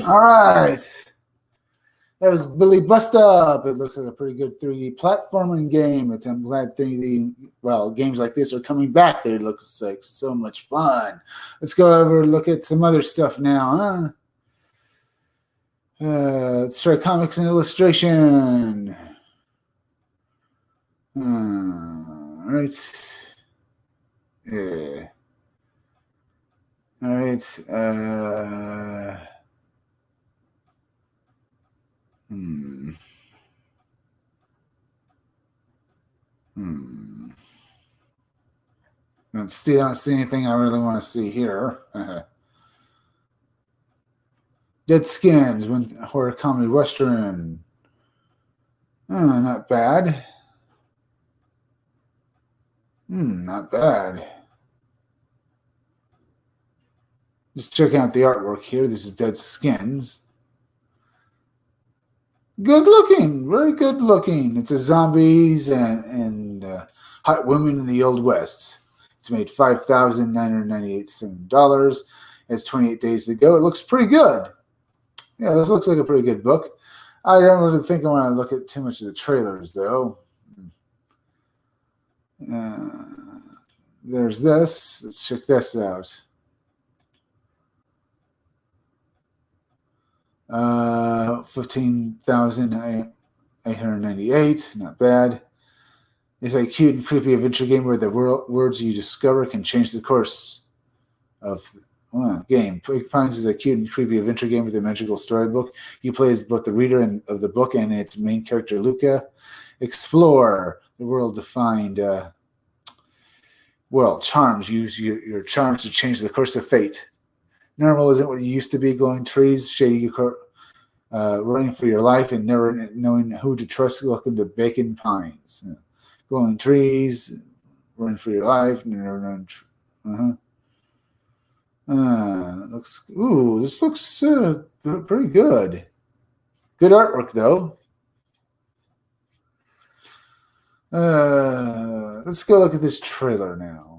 S1: All right. That was Billy Bust Up. It looks like a pretty good 3D platforming game. I'm glad 3D, well, games like this are coming back. They look like so much fun. Let's go over and look at some other stuff now, huh? Let's try comics and illustration. All right. Yeah. All right. I don't see anything I really want to see here. Dead Skins, horror comedy western. Not bad. Not bad. Just checking out the artwork here. This is Dead Skins. Good looking, very good looking. It's a zombies and hot women in the Old West. It's made $5,998. It's 28 days to go. It looks pretty good. Yeah, this looks like a pretty good book. I don't really think I want to look at too much of the trailers, though. There's this. Let's check this out. $15,898. Not bad. It's a cute and creepy adventure game where the words you discover can change the course of Game. Twig Pines is a cute and creepy adventure game with a magical storybook. You play as both the reader of the book and its main character, Luca. Explore the world to find charms. Use your charms to change the course of fate. Normal isn't what it used to be. Glowing trees, shady running for your life, and never knowing who to trust. Welcome to Bacon Pines. Glowing trees, running for your life, never knowing. This looks pretty good. Good artwork, though. Let's go look at this trailer now.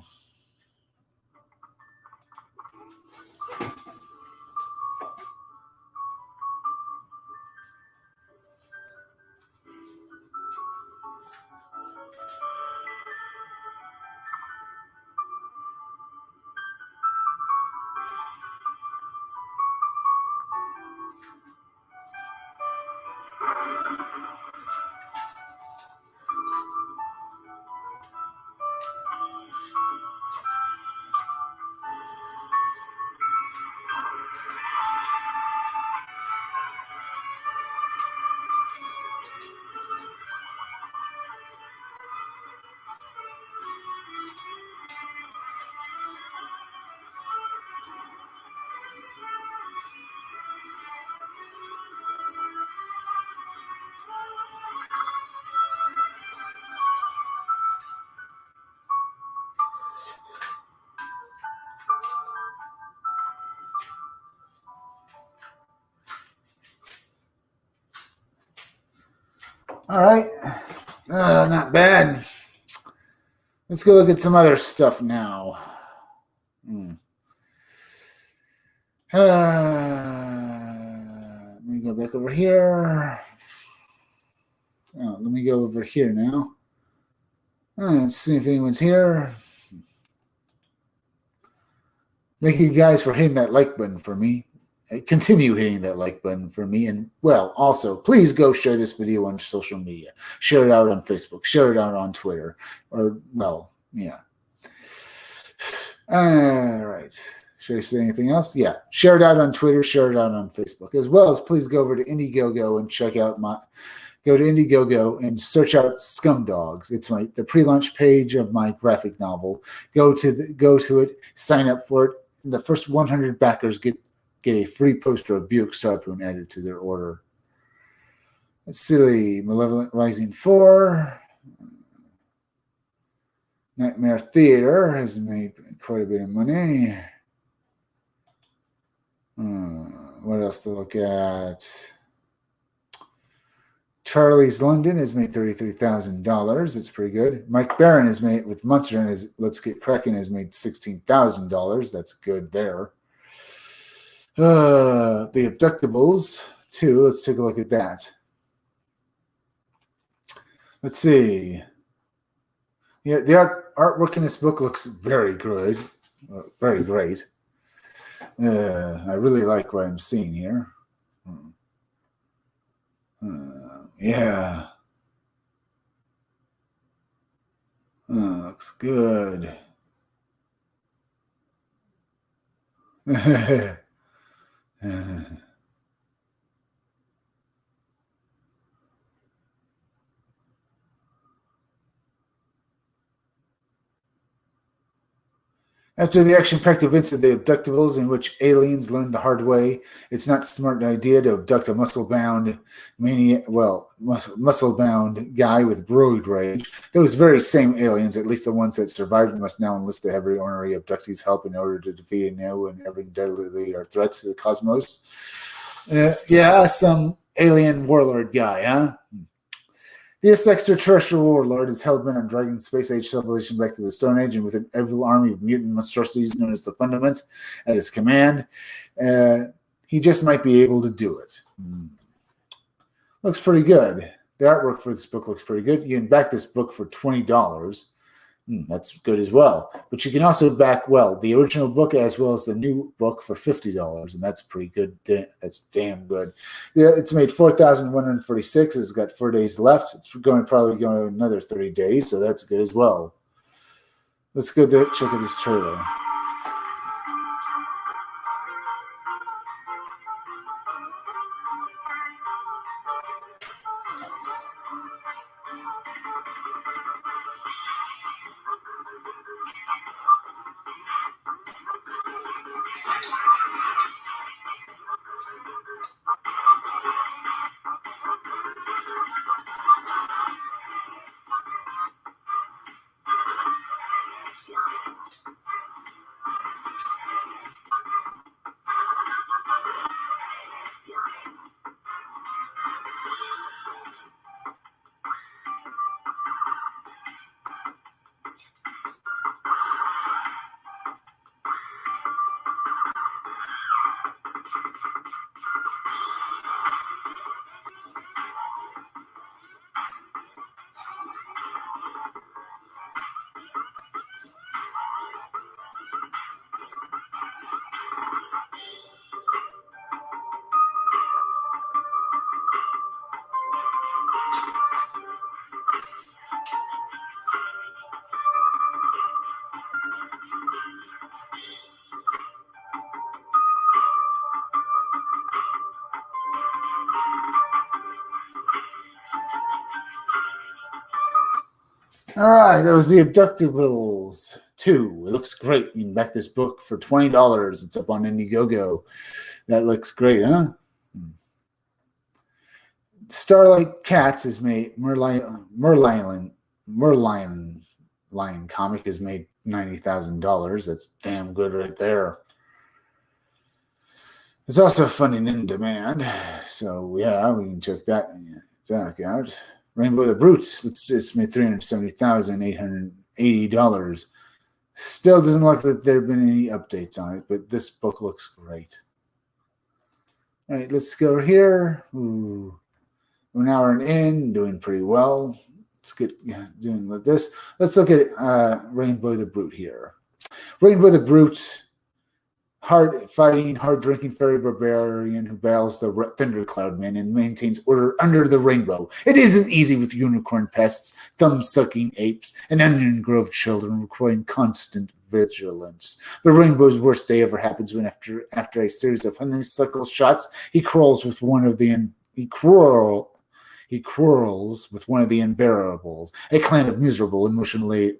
S1: All right. Not bad. Let's go look at some other stuff now. Let me go back over here. Let me go over here now. Let's see if anyone's here. Thank you guys for hitting that like button for me. Continue hitting that like button for me. And, also, please go share this video on social media. Share it out on Facebook. Share it out on Twitter. All right. Should I say anything else? Yeah. Share it out on Twitter. Share it out on Facebook. As well as please go over to Indiegogo and check out go to Indiegogo and search out Scumdogs. It's the pre-launch page of my graphic novel. Go to it, sign up for it. And the first 100 backers get a free poster of Buick Starpoon added to their order. Let's see, Malevolent Rising 4. Nightmare Theater has made quite a bit of money. What else to look at? Charlie's London has made $33,000. It's pretty good. Mike Barron has made, with Munster and his Let's Get Crackin', has made $16,000. That's good there. The Abductables, too. Let's take a look at that. Let's see. Yeah, the artwork in this book looks very good. Very great. I really like what I'm seeing here. Yeah. Looks good. After the action-packed events of the Abductables, in which aliens learned the hard way, it's not a smart idea to abduct a muscle-bound guy with roid rage. Those very same aliens, at least the ones that survived, must now enlist the heavy ornery abductees' help in order to defeat a new and ever deadly threats to the cosmos. Some alien warlord guy, huh? This extraterrestrial warlord is hell-bent on dragging space-age civilization back to the Stone Age, and with an evil army of mutant monstrosities known as the Fundament at his command, he just might be able to do it. Looks pretty good. The artwork for this book looks pretty good. You can back this book for $20. That's good as well. But you can also back, the original book as well as the new book for $50, and that's pretty good. That's damn good. Yeah, it's made $4,146. It's got 4 days left. It's probably going another 30 days, so that's good as well. Let's go check out this trailer. All right, that was The Abductables 2. It looks great. You can back this book for $20. It's up on Indiegogo. That looks great, huh? Starlight Cats is made. Merlion comic has made $90,000. That's damn good right there. It's also funding in demand, so yeah, we can check that out. Rainbow the Brutes. It's made $370,880. Still doesn't look like there have been any updates on it, but this book looks great. All right, let's go here. Ooh. We're an hour in, doing pretty well. Let's get doing with this. Let's look at Rainbow the Brute here. Rainbow the Brute, hard-fighting, hard-drinking fairy barbarian who battles the Thundercloud Men and maintains order under the rainbow. It isn't easy with unicorn pests, thumb-sucking apes, and onion grove children requiring constant vigilance. The rainbow's worst day ever happens when, after a series of honeysuckle shots, he quarrels with one of the Unbearables, a clan of miserable, emotionally.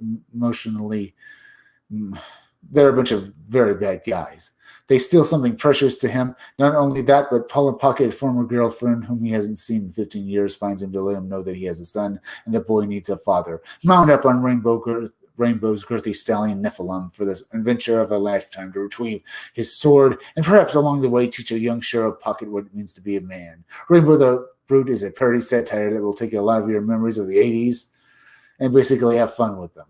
S1: They're a bunch of very bad guys. They steal something precious to him. Not only that, but Polly Pocket, a former girlfriend whom he hasn't seen in 15 years, finds him to let him know that he has a son and the boy needs a father. Mount up on Rainbow's girthy stallion Nephilim for this adventure of a lifetime to retrieve his sword and perhaps along the way teach a young Sheriff Pocket what it means to be a man. Rainbow the Brute is a parody satire that will take a lot of your memories of the 80s and basically have fun with them.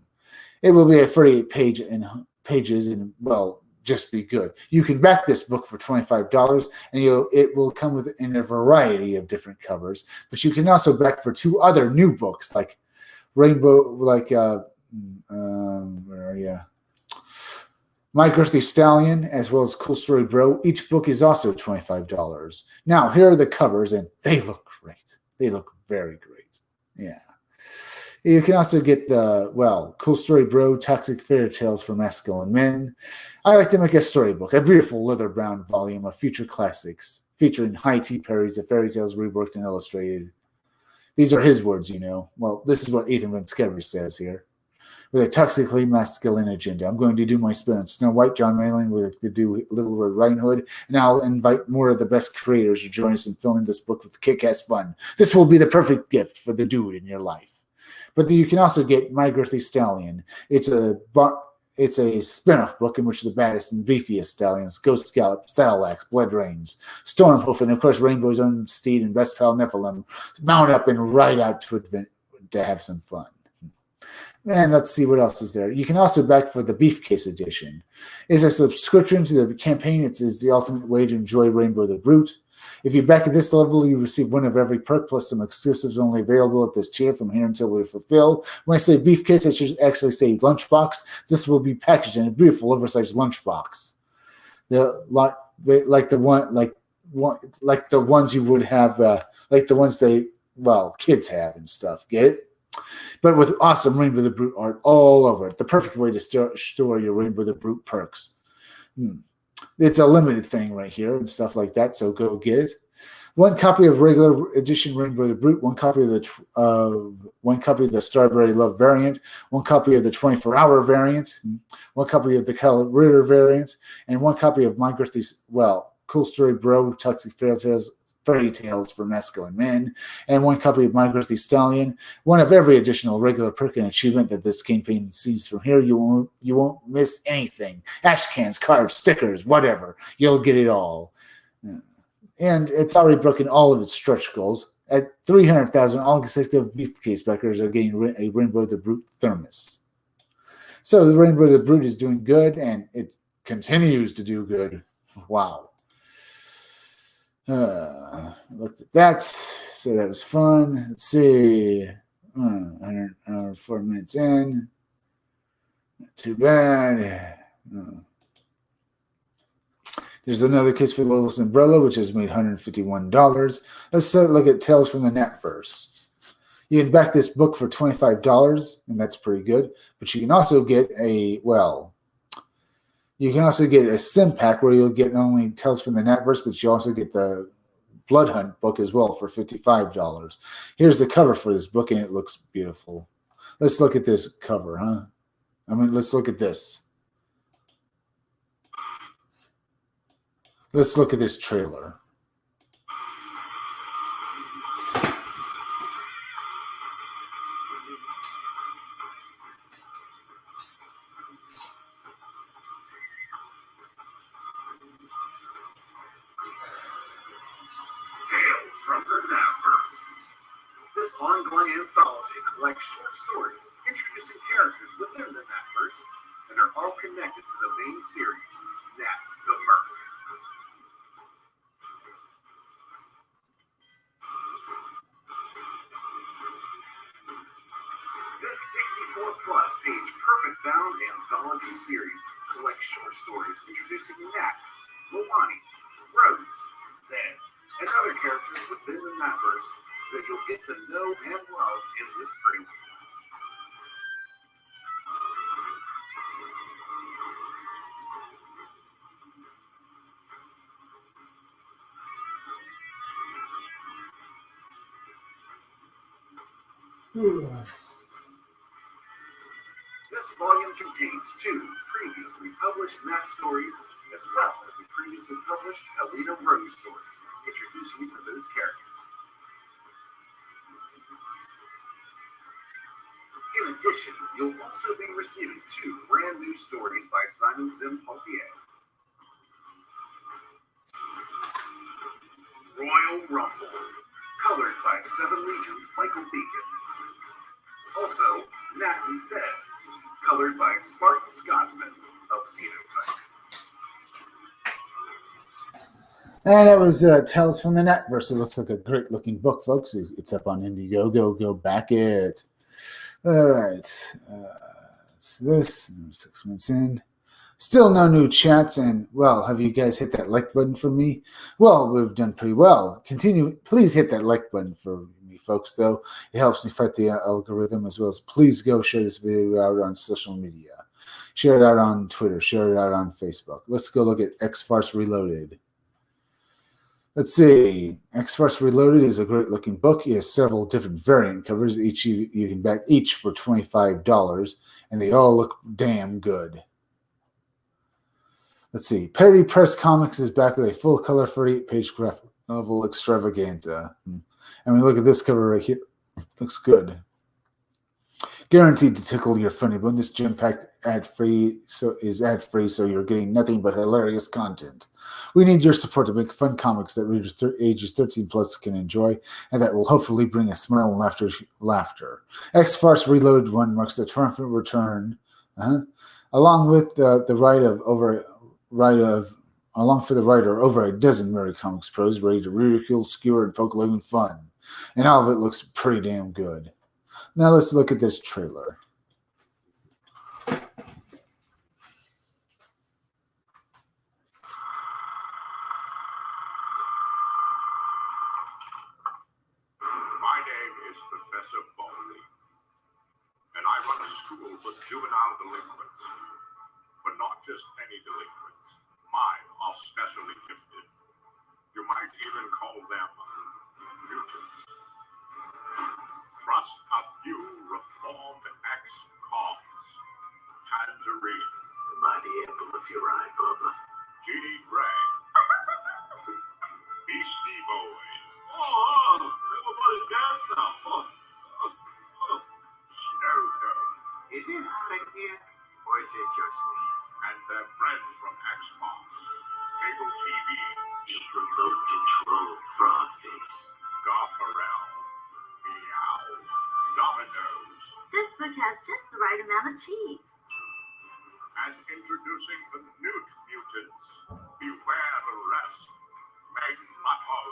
S1: It will be a 48 pages and, well, just be good. You can back this book for $25 and it will come in a variety of different covers, but you can also back for 2 other new books like Rainbow, where are you? My Girthy Stallion, as well as Cool Story Bro. Each book is also $25. Now, here are the covers, and they look great. They look very great. Yeah. You can also get Cool Story Bro, Toxic Fairy Tales for Masculine Men. I like to make a storybook, a beautiful leather-bound volume of future classics, featuring high tea parodies of fairy tales reworked and illustrated. These are his words, you know. Well, this is what Ethan Van Sciver says here. With a toxically masculine agenda. I'm going to do my spin on Snow White, John Mayling with to do Little Red Riding Hood, and I'll invite more of the best creators to join us in filling this book with kick-ass fun. This will be the perfect gift for the dude in your life. But you can also get My Girthy Stallion. It's a spin-off book in which the baddest and beefiest stallions, Ghost Gallop, Saddleaxe, Blood Rains, Stormhoof, and of course Rainbow's own steed and best pal Nephilim mount up and ride out to have some fun. And let's see what else is there. You can also back for the Beefcase edition. It's a subscription to the campaign. It is the ultimate way to enjoy Rainbow the Brute. If you back at this level, you receive one of every perk plus some exclusives only available at this tier from here until we fulfill. When I say Beefcase, I should actually say lunchbox. This will be packaged in a beautiful oversized lunchbox. Like the ones you would have, like the ones kids have and stuff. Get it? But with awesome Rainbow the Brute art all over it. The perfect way to store your Rainbow the Brute perks. It's a limited thing right here and stuff like that, so go get it. 1 copy of regular edition Rainbow the Brute, 1 copy of the Starberry Love variant, 1 copy of the 24-hour variant, 1 copy of the Cal Ritter variant, and 1 copy of My Girthy's, Cool Story Bro, Toxic Fairy Tales for Masculine Men, and 1 copy of My Girthy Stallion. 1 of every additional regular perk and achievement that this campaign sees from here. You won't miss anything. Ash cans, cards, stickers, whatever. You'll get it all. And it's already broken all of its stretch goals. At 300,000, all consecutive Beefcase backers are getting a Rainbow the Brute thermos. So the Rainbow the Brute is doing good, and it continues to do good. Wow. Looked at that, so that was fun. Let's see, 4 minutes in, not too bad. There's another case for Littlest Umbrella, which has made $151. Let's look at Tales from the Netverse. You can back this book for $25, and that's pretty good. But you can also get a sim pack where you'll get not only Tales from the Netverse, but you also get the Blood Hunt book as well for $55. Here's the cover for this book, and it looks beautiful. Let's look at this cover, huh? I mean, let's look at this. Let's look at this trailer.
S4: Tales from the Napverse. This ongoing anthology collects short stories introducing characters within the Napverse and are all connected to the main series, Nat the Merc. This 64-plus page perfect bound anthology series collects short stories introducing Nat, Milani, Rose, Zed, and other characters within the Napverse that you'll get to know and love in this prelude. This volume contains 2 previously published Nat stories, as well as the previously published Alina Rose stories, introducing you to those characters. In addition, you'll also be receiving 2 brand new stories by Simon Sim Poitier. Royal Rumble, colored by Seven Legions Michael Beacon. Also, Natalie Zed, colored by Spartan Scotsman of Xenotype.
S1: And that was Tales from the Netverse. It looks like a great looking book, folks. It's up on Indiegogo. Go back it. All right. So this, 6 months in. Still no new chats. And, well, have you guys hit that like button for me? Well, we've done pretty well. Please hit that like button for me, folks, though. It helps me fight the algorithm, as well as please go share this video out on social media. Share it out on Twitter. Share it out on Facebook. Let's go look at X-Farce Reloaded. Let's see. X-Farce Reloaded is a great looking book. It has several different variant covers. Each you can back each for $25, and they all look damn good. Let's see. Parody Press Comics is back with a full color 48-page graphic novel extravaganza. I mean, look at this cover right here. Looks good. Guaranteed to tickle your funny bone. This jam-packed ad-free, so you're getting nothing but hilarious content. We need your support to make fun comics that readers ages 13 plus can enjoy, and that will hopefully bring a smile and laughter. X-Farce Reloaded 1 marks the triumphant return, along with the along for the writer over a dozen Merry Comics pros ready to ridicule, skewer, and poke living fun. And all of it looks pretty damn good. Now let's look at this trailer.
S4: My name is Professor Bowley, and I run a school for juvenile delinquents. But not just any delinquents. Mine are specially gifted. You might even call them mutants. Trust a few reformed ex-cons. Tangerine. Am I the apple of your eye, Bubba? Jeannie Gray. Beastie Boys. Everybody dance now. Snowcone.
S3: Is it hot in here, or is it just me?
S4: And their friends from X-Farce, Cable TV,
S3: The remote control Frogface.
S4: Garfarel, Meow, Dominoes,
S5: This book has just the right amount of cheese.
S4: and introducing the Newt Mutants. Beware the rest. Magneto,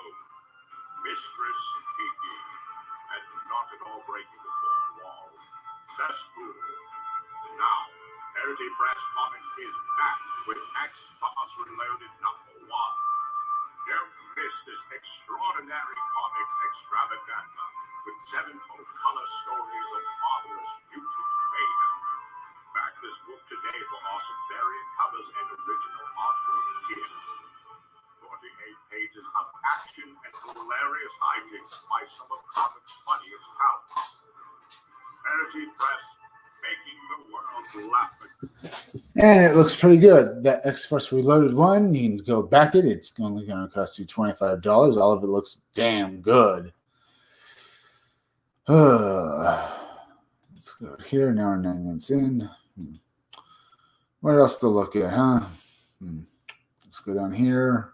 S4: Mistress Piggy, and not at all breaking the fourth wall, Cesspool. Now, Parody Press Comics is back with X-Farce Reloaded #1. Don't miss this extraordinary comics extravaganza with 7 full-color stories of marvelous mutant mayhem. Back this book today for awesome variant covers and original artwork materials. 48 pages of action and hilarious hijinks by some of comics' funniest talents. Rarity Press, making the world laugh.
S1: And it looks pretty good. That X-Force Reloaded one, you can go back it. It's only going to cost you $25. All of it looks damn good. Let's go here. Now we're 9 months in. What else to look at, huh? Let's go down here.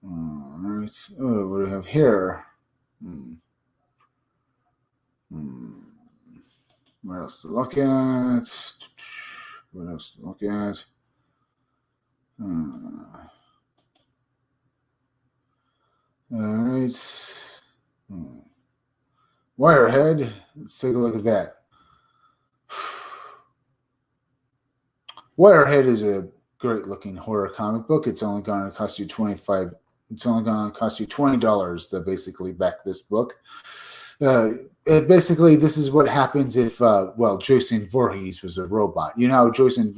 S1: All right. Oh, what do we have here? What else to look at? What else to look at? All right. Wirehead. Let's take a look at that. Wirehead is a great looking horror comic book. It's only going to cost you $20 to basically back this book. Basically, this is what happens if, Jason Voorhees was a robot. You know how Jason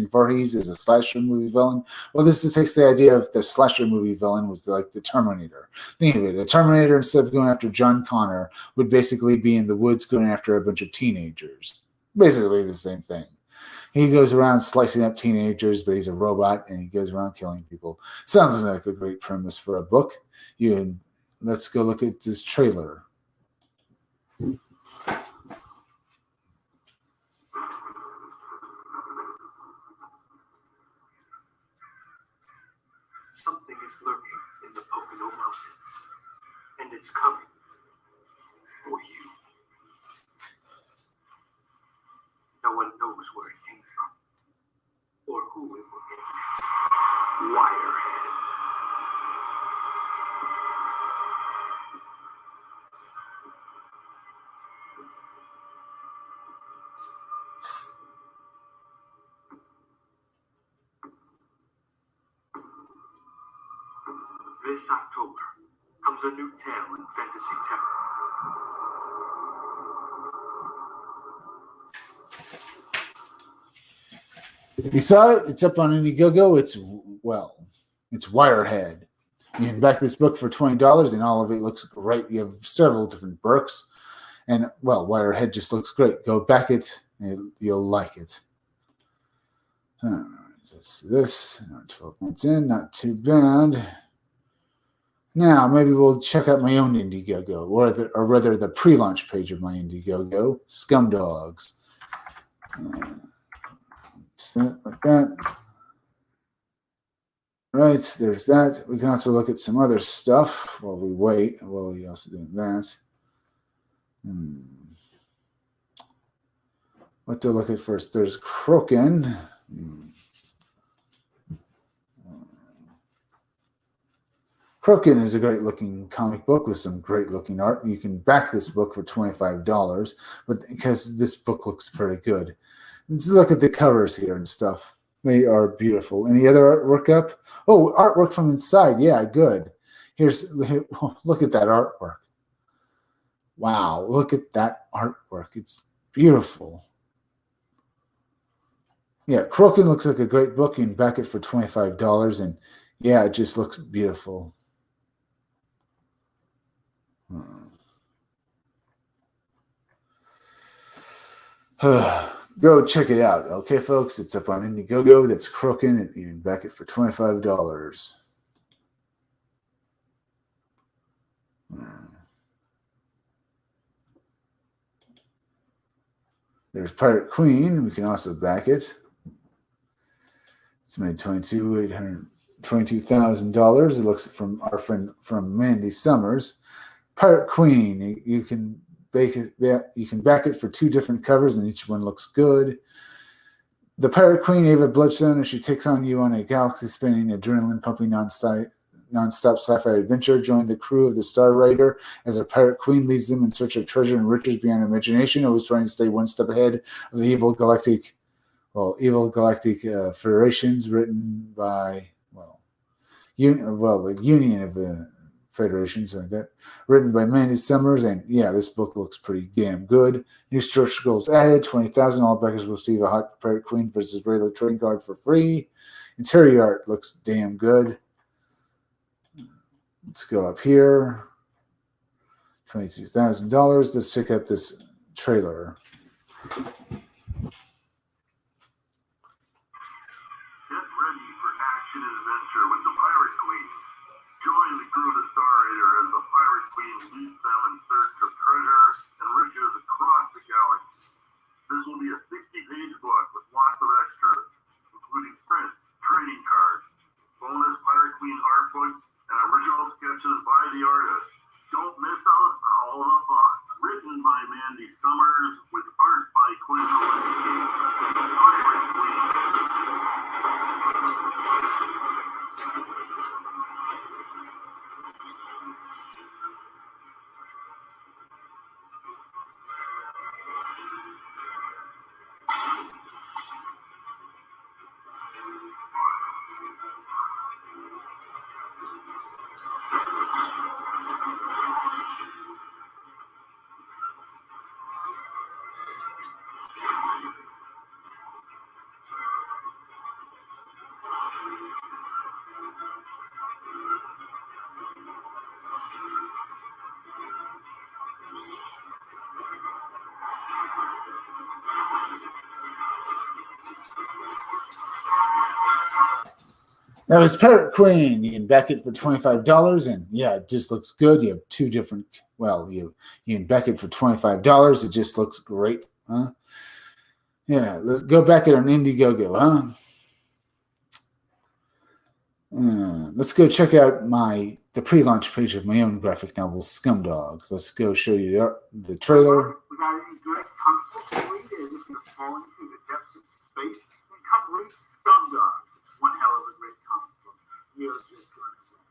S1: Voorhees is a slasher movie villain? Well, this takes the idea of the slasher movie villain was like the Terminator. Think of it. The Terminator, instead of going after John Connor, would basically be in the woods going after a bunch of teenagers. Basically the same thing. He goes around slicing up teenagers, but he's a robot, and he goes around killing people. Sounds like a great premise for a book. Let's go look at this trailer.
S6: Something is lurking in the Pocono Mountains, and it's coming for you. No one knows where it came from, or who it will get next. Wirehead. This October comes a new tale in fantasy terror.
S1: You saw it? It's up on Indiegogo. It's Wirehead. You can back this book for $20, and all of it looks great. You have several different books, and Wirehead just looks great. Go back it, and you'll like it. This 12 minutes in, not too bad. Now, maybe we'll check out my own Indiegogo, or rather the pre-launch page of my Indiegogo, Scumdogs. Like that. Right, there's that. We can also look at some other stuff while we wait. While we also doing that. What to look at first? There's Kroken. Kroken is a great looking comic book with some great looking art. You can back this book for $25, but because this book looks very good. Let's look at the covers here and stuff. They are beautiful. Any other artwork up? Oh, artwork from inside. Yeah, good. Look at that artwork. Wow, look at that artwork. It's beautiful. Yeah, Kroken looks like a great book. You can back it for $25, and yeah, it just looks beautiful. Go check it out. Okay, folks, it's up on Indiegogo. That's Kroken, and you can back it for $25. There's Pirate Queen. We can also back it. It's made $22,000. It looks from our friend from Mandy Summers. Pirate Queen. You can back it for 2 different covers, and each one looks good. The Pirate Queen, Ava Bloodstone, as she takes on you on a galaxy-spanning, adrenaline-pumping, non-stop sci-fi adventure. Join the crew of the Star Rider as a pirate queen leads them in search of treasure and riches beyond imagination, always trying to stay one step ahead of the evil galactic federations, written by the Union of Federations, like that, written by Mandy Summers. And yeah, this book looks pretty damn good. New stretch goals added, 20,000. All backers will receive a Hot Pirate Queen versus regular trading card for free. Interior art looks damn good. Let's go up here. $22,000. Let's check out this trailer.
S4: Get ready for action and adventure with the Pirate Queen. Join the crew of the Star Raider as the Pirate Queen leads them in search of treasure and riches across the galaxy. This will be a 60-page book with lots of extras, including prints, trading cards, bonus Pirate Queen art book, and original sketches by the artist. Don't miss out on all the fun. Written by Mandy Summers with art by Quinn Owens. Pirate Queen.
S1: That was Pirate Queen. You can back it for $25, and yeah, it just looks good. You have two different. Well, you can back it for $25. It just looks great, huh? Yeah, let's go back it on Indiegogo, huh? Let's go check out the pre-launch page of my own graphic novel, Scumdogs. Let's go show you the trailer.
S2: Without any good, comfortable to read as if you're falling through the depths of space, then come read Scumdogs. It's one hell of a great comic book. You're just going to win.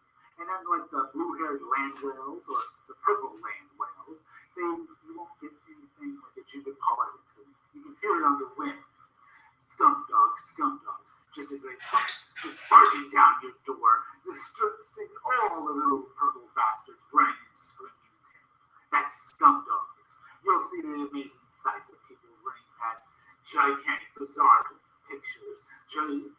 S2: And unlike the blue-haired land whales or the purple land whales, you won't get anything like a Judith politics. And you can hear it on the wind. Scumdogs. Just a great book. Just barging down your door, distressing all the little purple bastards running and screaming in terror. That's Scumdogs. You'll see the amazing sights of people running past gigantic, bizarre pictures,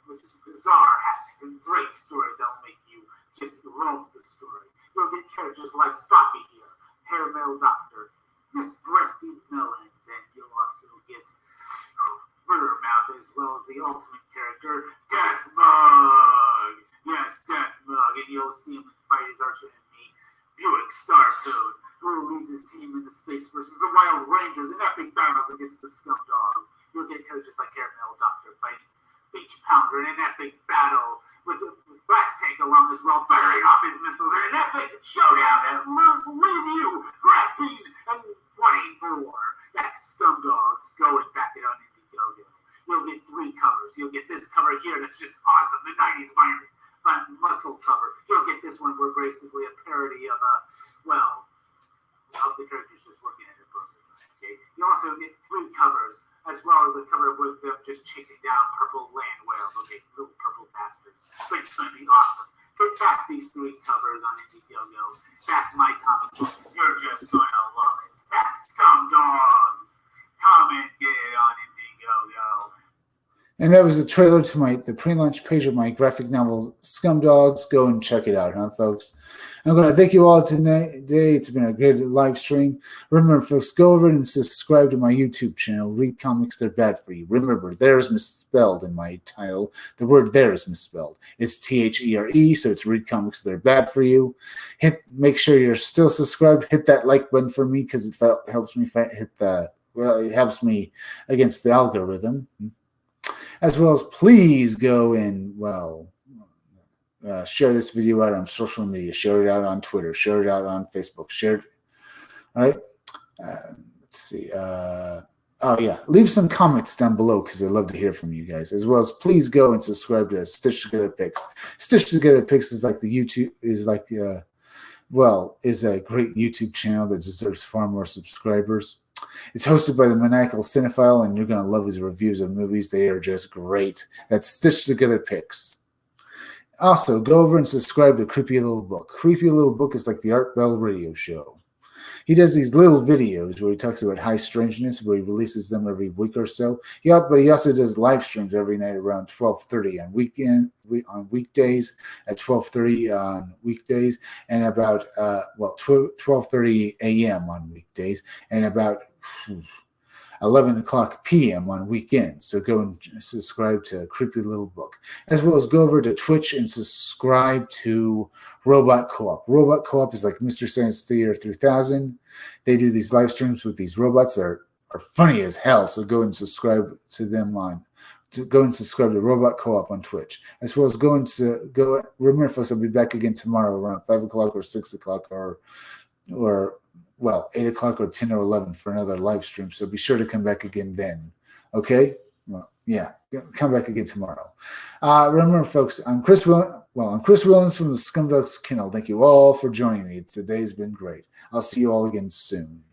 S2: with bizarre hats and great stories that'll make you just love the story. You'll get characters like Sloppy here, Hair Metal Doctor, Miss Breasty Melons, and you'll also get Murder Mouth, as well as the ultimate character, Death Mug. Yes, Death Mug, and you'll see him fight his arch enemy, Buick Starcode, who leads his team in the space versus the Wild Rangers in epic battles against the Scumdogs. You'll get characters like Hair Metal Doctor fighting Beach Pounder in an epic battle with Blast Tank along as well, firing off his missiles in an epic showdown that will leave you grasping and wanting more. That's Scumdogs. Go and back it on Indiegogo. You'll get 3 covers. You'll get this cover here that's just awesome, the 90s violent muscle cover. You'll get this one where basically a parody of the characters just working at a burger. Okay. You also get 3 covers, as well as the cover with them just chasing down purple land whales. Okay, little purple bastards. But it's going to be awesome. Get back these 3 covers on Indiegogo. Back my comic book. You're just going to love it. That's Scumdogs. Come and get it on Indiegogo.
S1: And that was the trailer to the pre-launch page of my graphic novel, Scumdogs. Go and check it out, huh, folks? I'm going to thank you all today. It's been a great live stream. Remember, folks, go over and subscribe to my YouTube channel, Read Comics They're Bad For You. Remember, there's misspelled in my title. The word there is misspelled. It's THERE, so it's Read Comics They're Bad For You. Make sure you're still subscribed. Hit that like button for me because it helps me it helps me against the algorithm. As well as please go and, share this video out on social media. Share it out on Twitter. Share it out on Facebook. Share it. All right. Let's see. Leave some comments down below because I'd love to hear from you guys. As well as please go and subscribe to Stitch Together Picks. Stitch Together Picks is like the YouTube, is a great YouTube channel that deserves far more subscribers. It's hosted by the Maniacal Cinephile, and you're going to love his reviews of movies. They are just great. That's Stitched Together Picks. Also, go over and subscribe to Creepy Little Book. Creepy Little Book is like the Art Bell radio show. He does these little videos where he talks about high strangeness, where he releases them every week or so. But he also does live streams every night around 12:30 on weekdays, at 12:30 on weekdays, and about 12:30 a.m. on weekdays, and about 11 o'clock p.m. on weekends. So go and subscribe to Creepy Little Book, as well as go over to Twitch and subscribe to Robot Co-op. Robot Co-op is like Mr. Science Theater 3000. They do these live streams with these robots that are funny as hell. So go and subscribe to them go and subscribe to Robot Co-op on Twitch, as well as go. Remember, folks, I'll be back again tomorrow around 5 o'clock or 6 o'clock or 8 o'clock or 10 or 11 for another live stream. So be sure to come back again then. Okay? Well, yeah, come back again tomorrow. Remember, folks, I'm Chris Williams from the Scumdogs Kennel. Thank you all for joining me. Today's been great. I'll see you all again soon.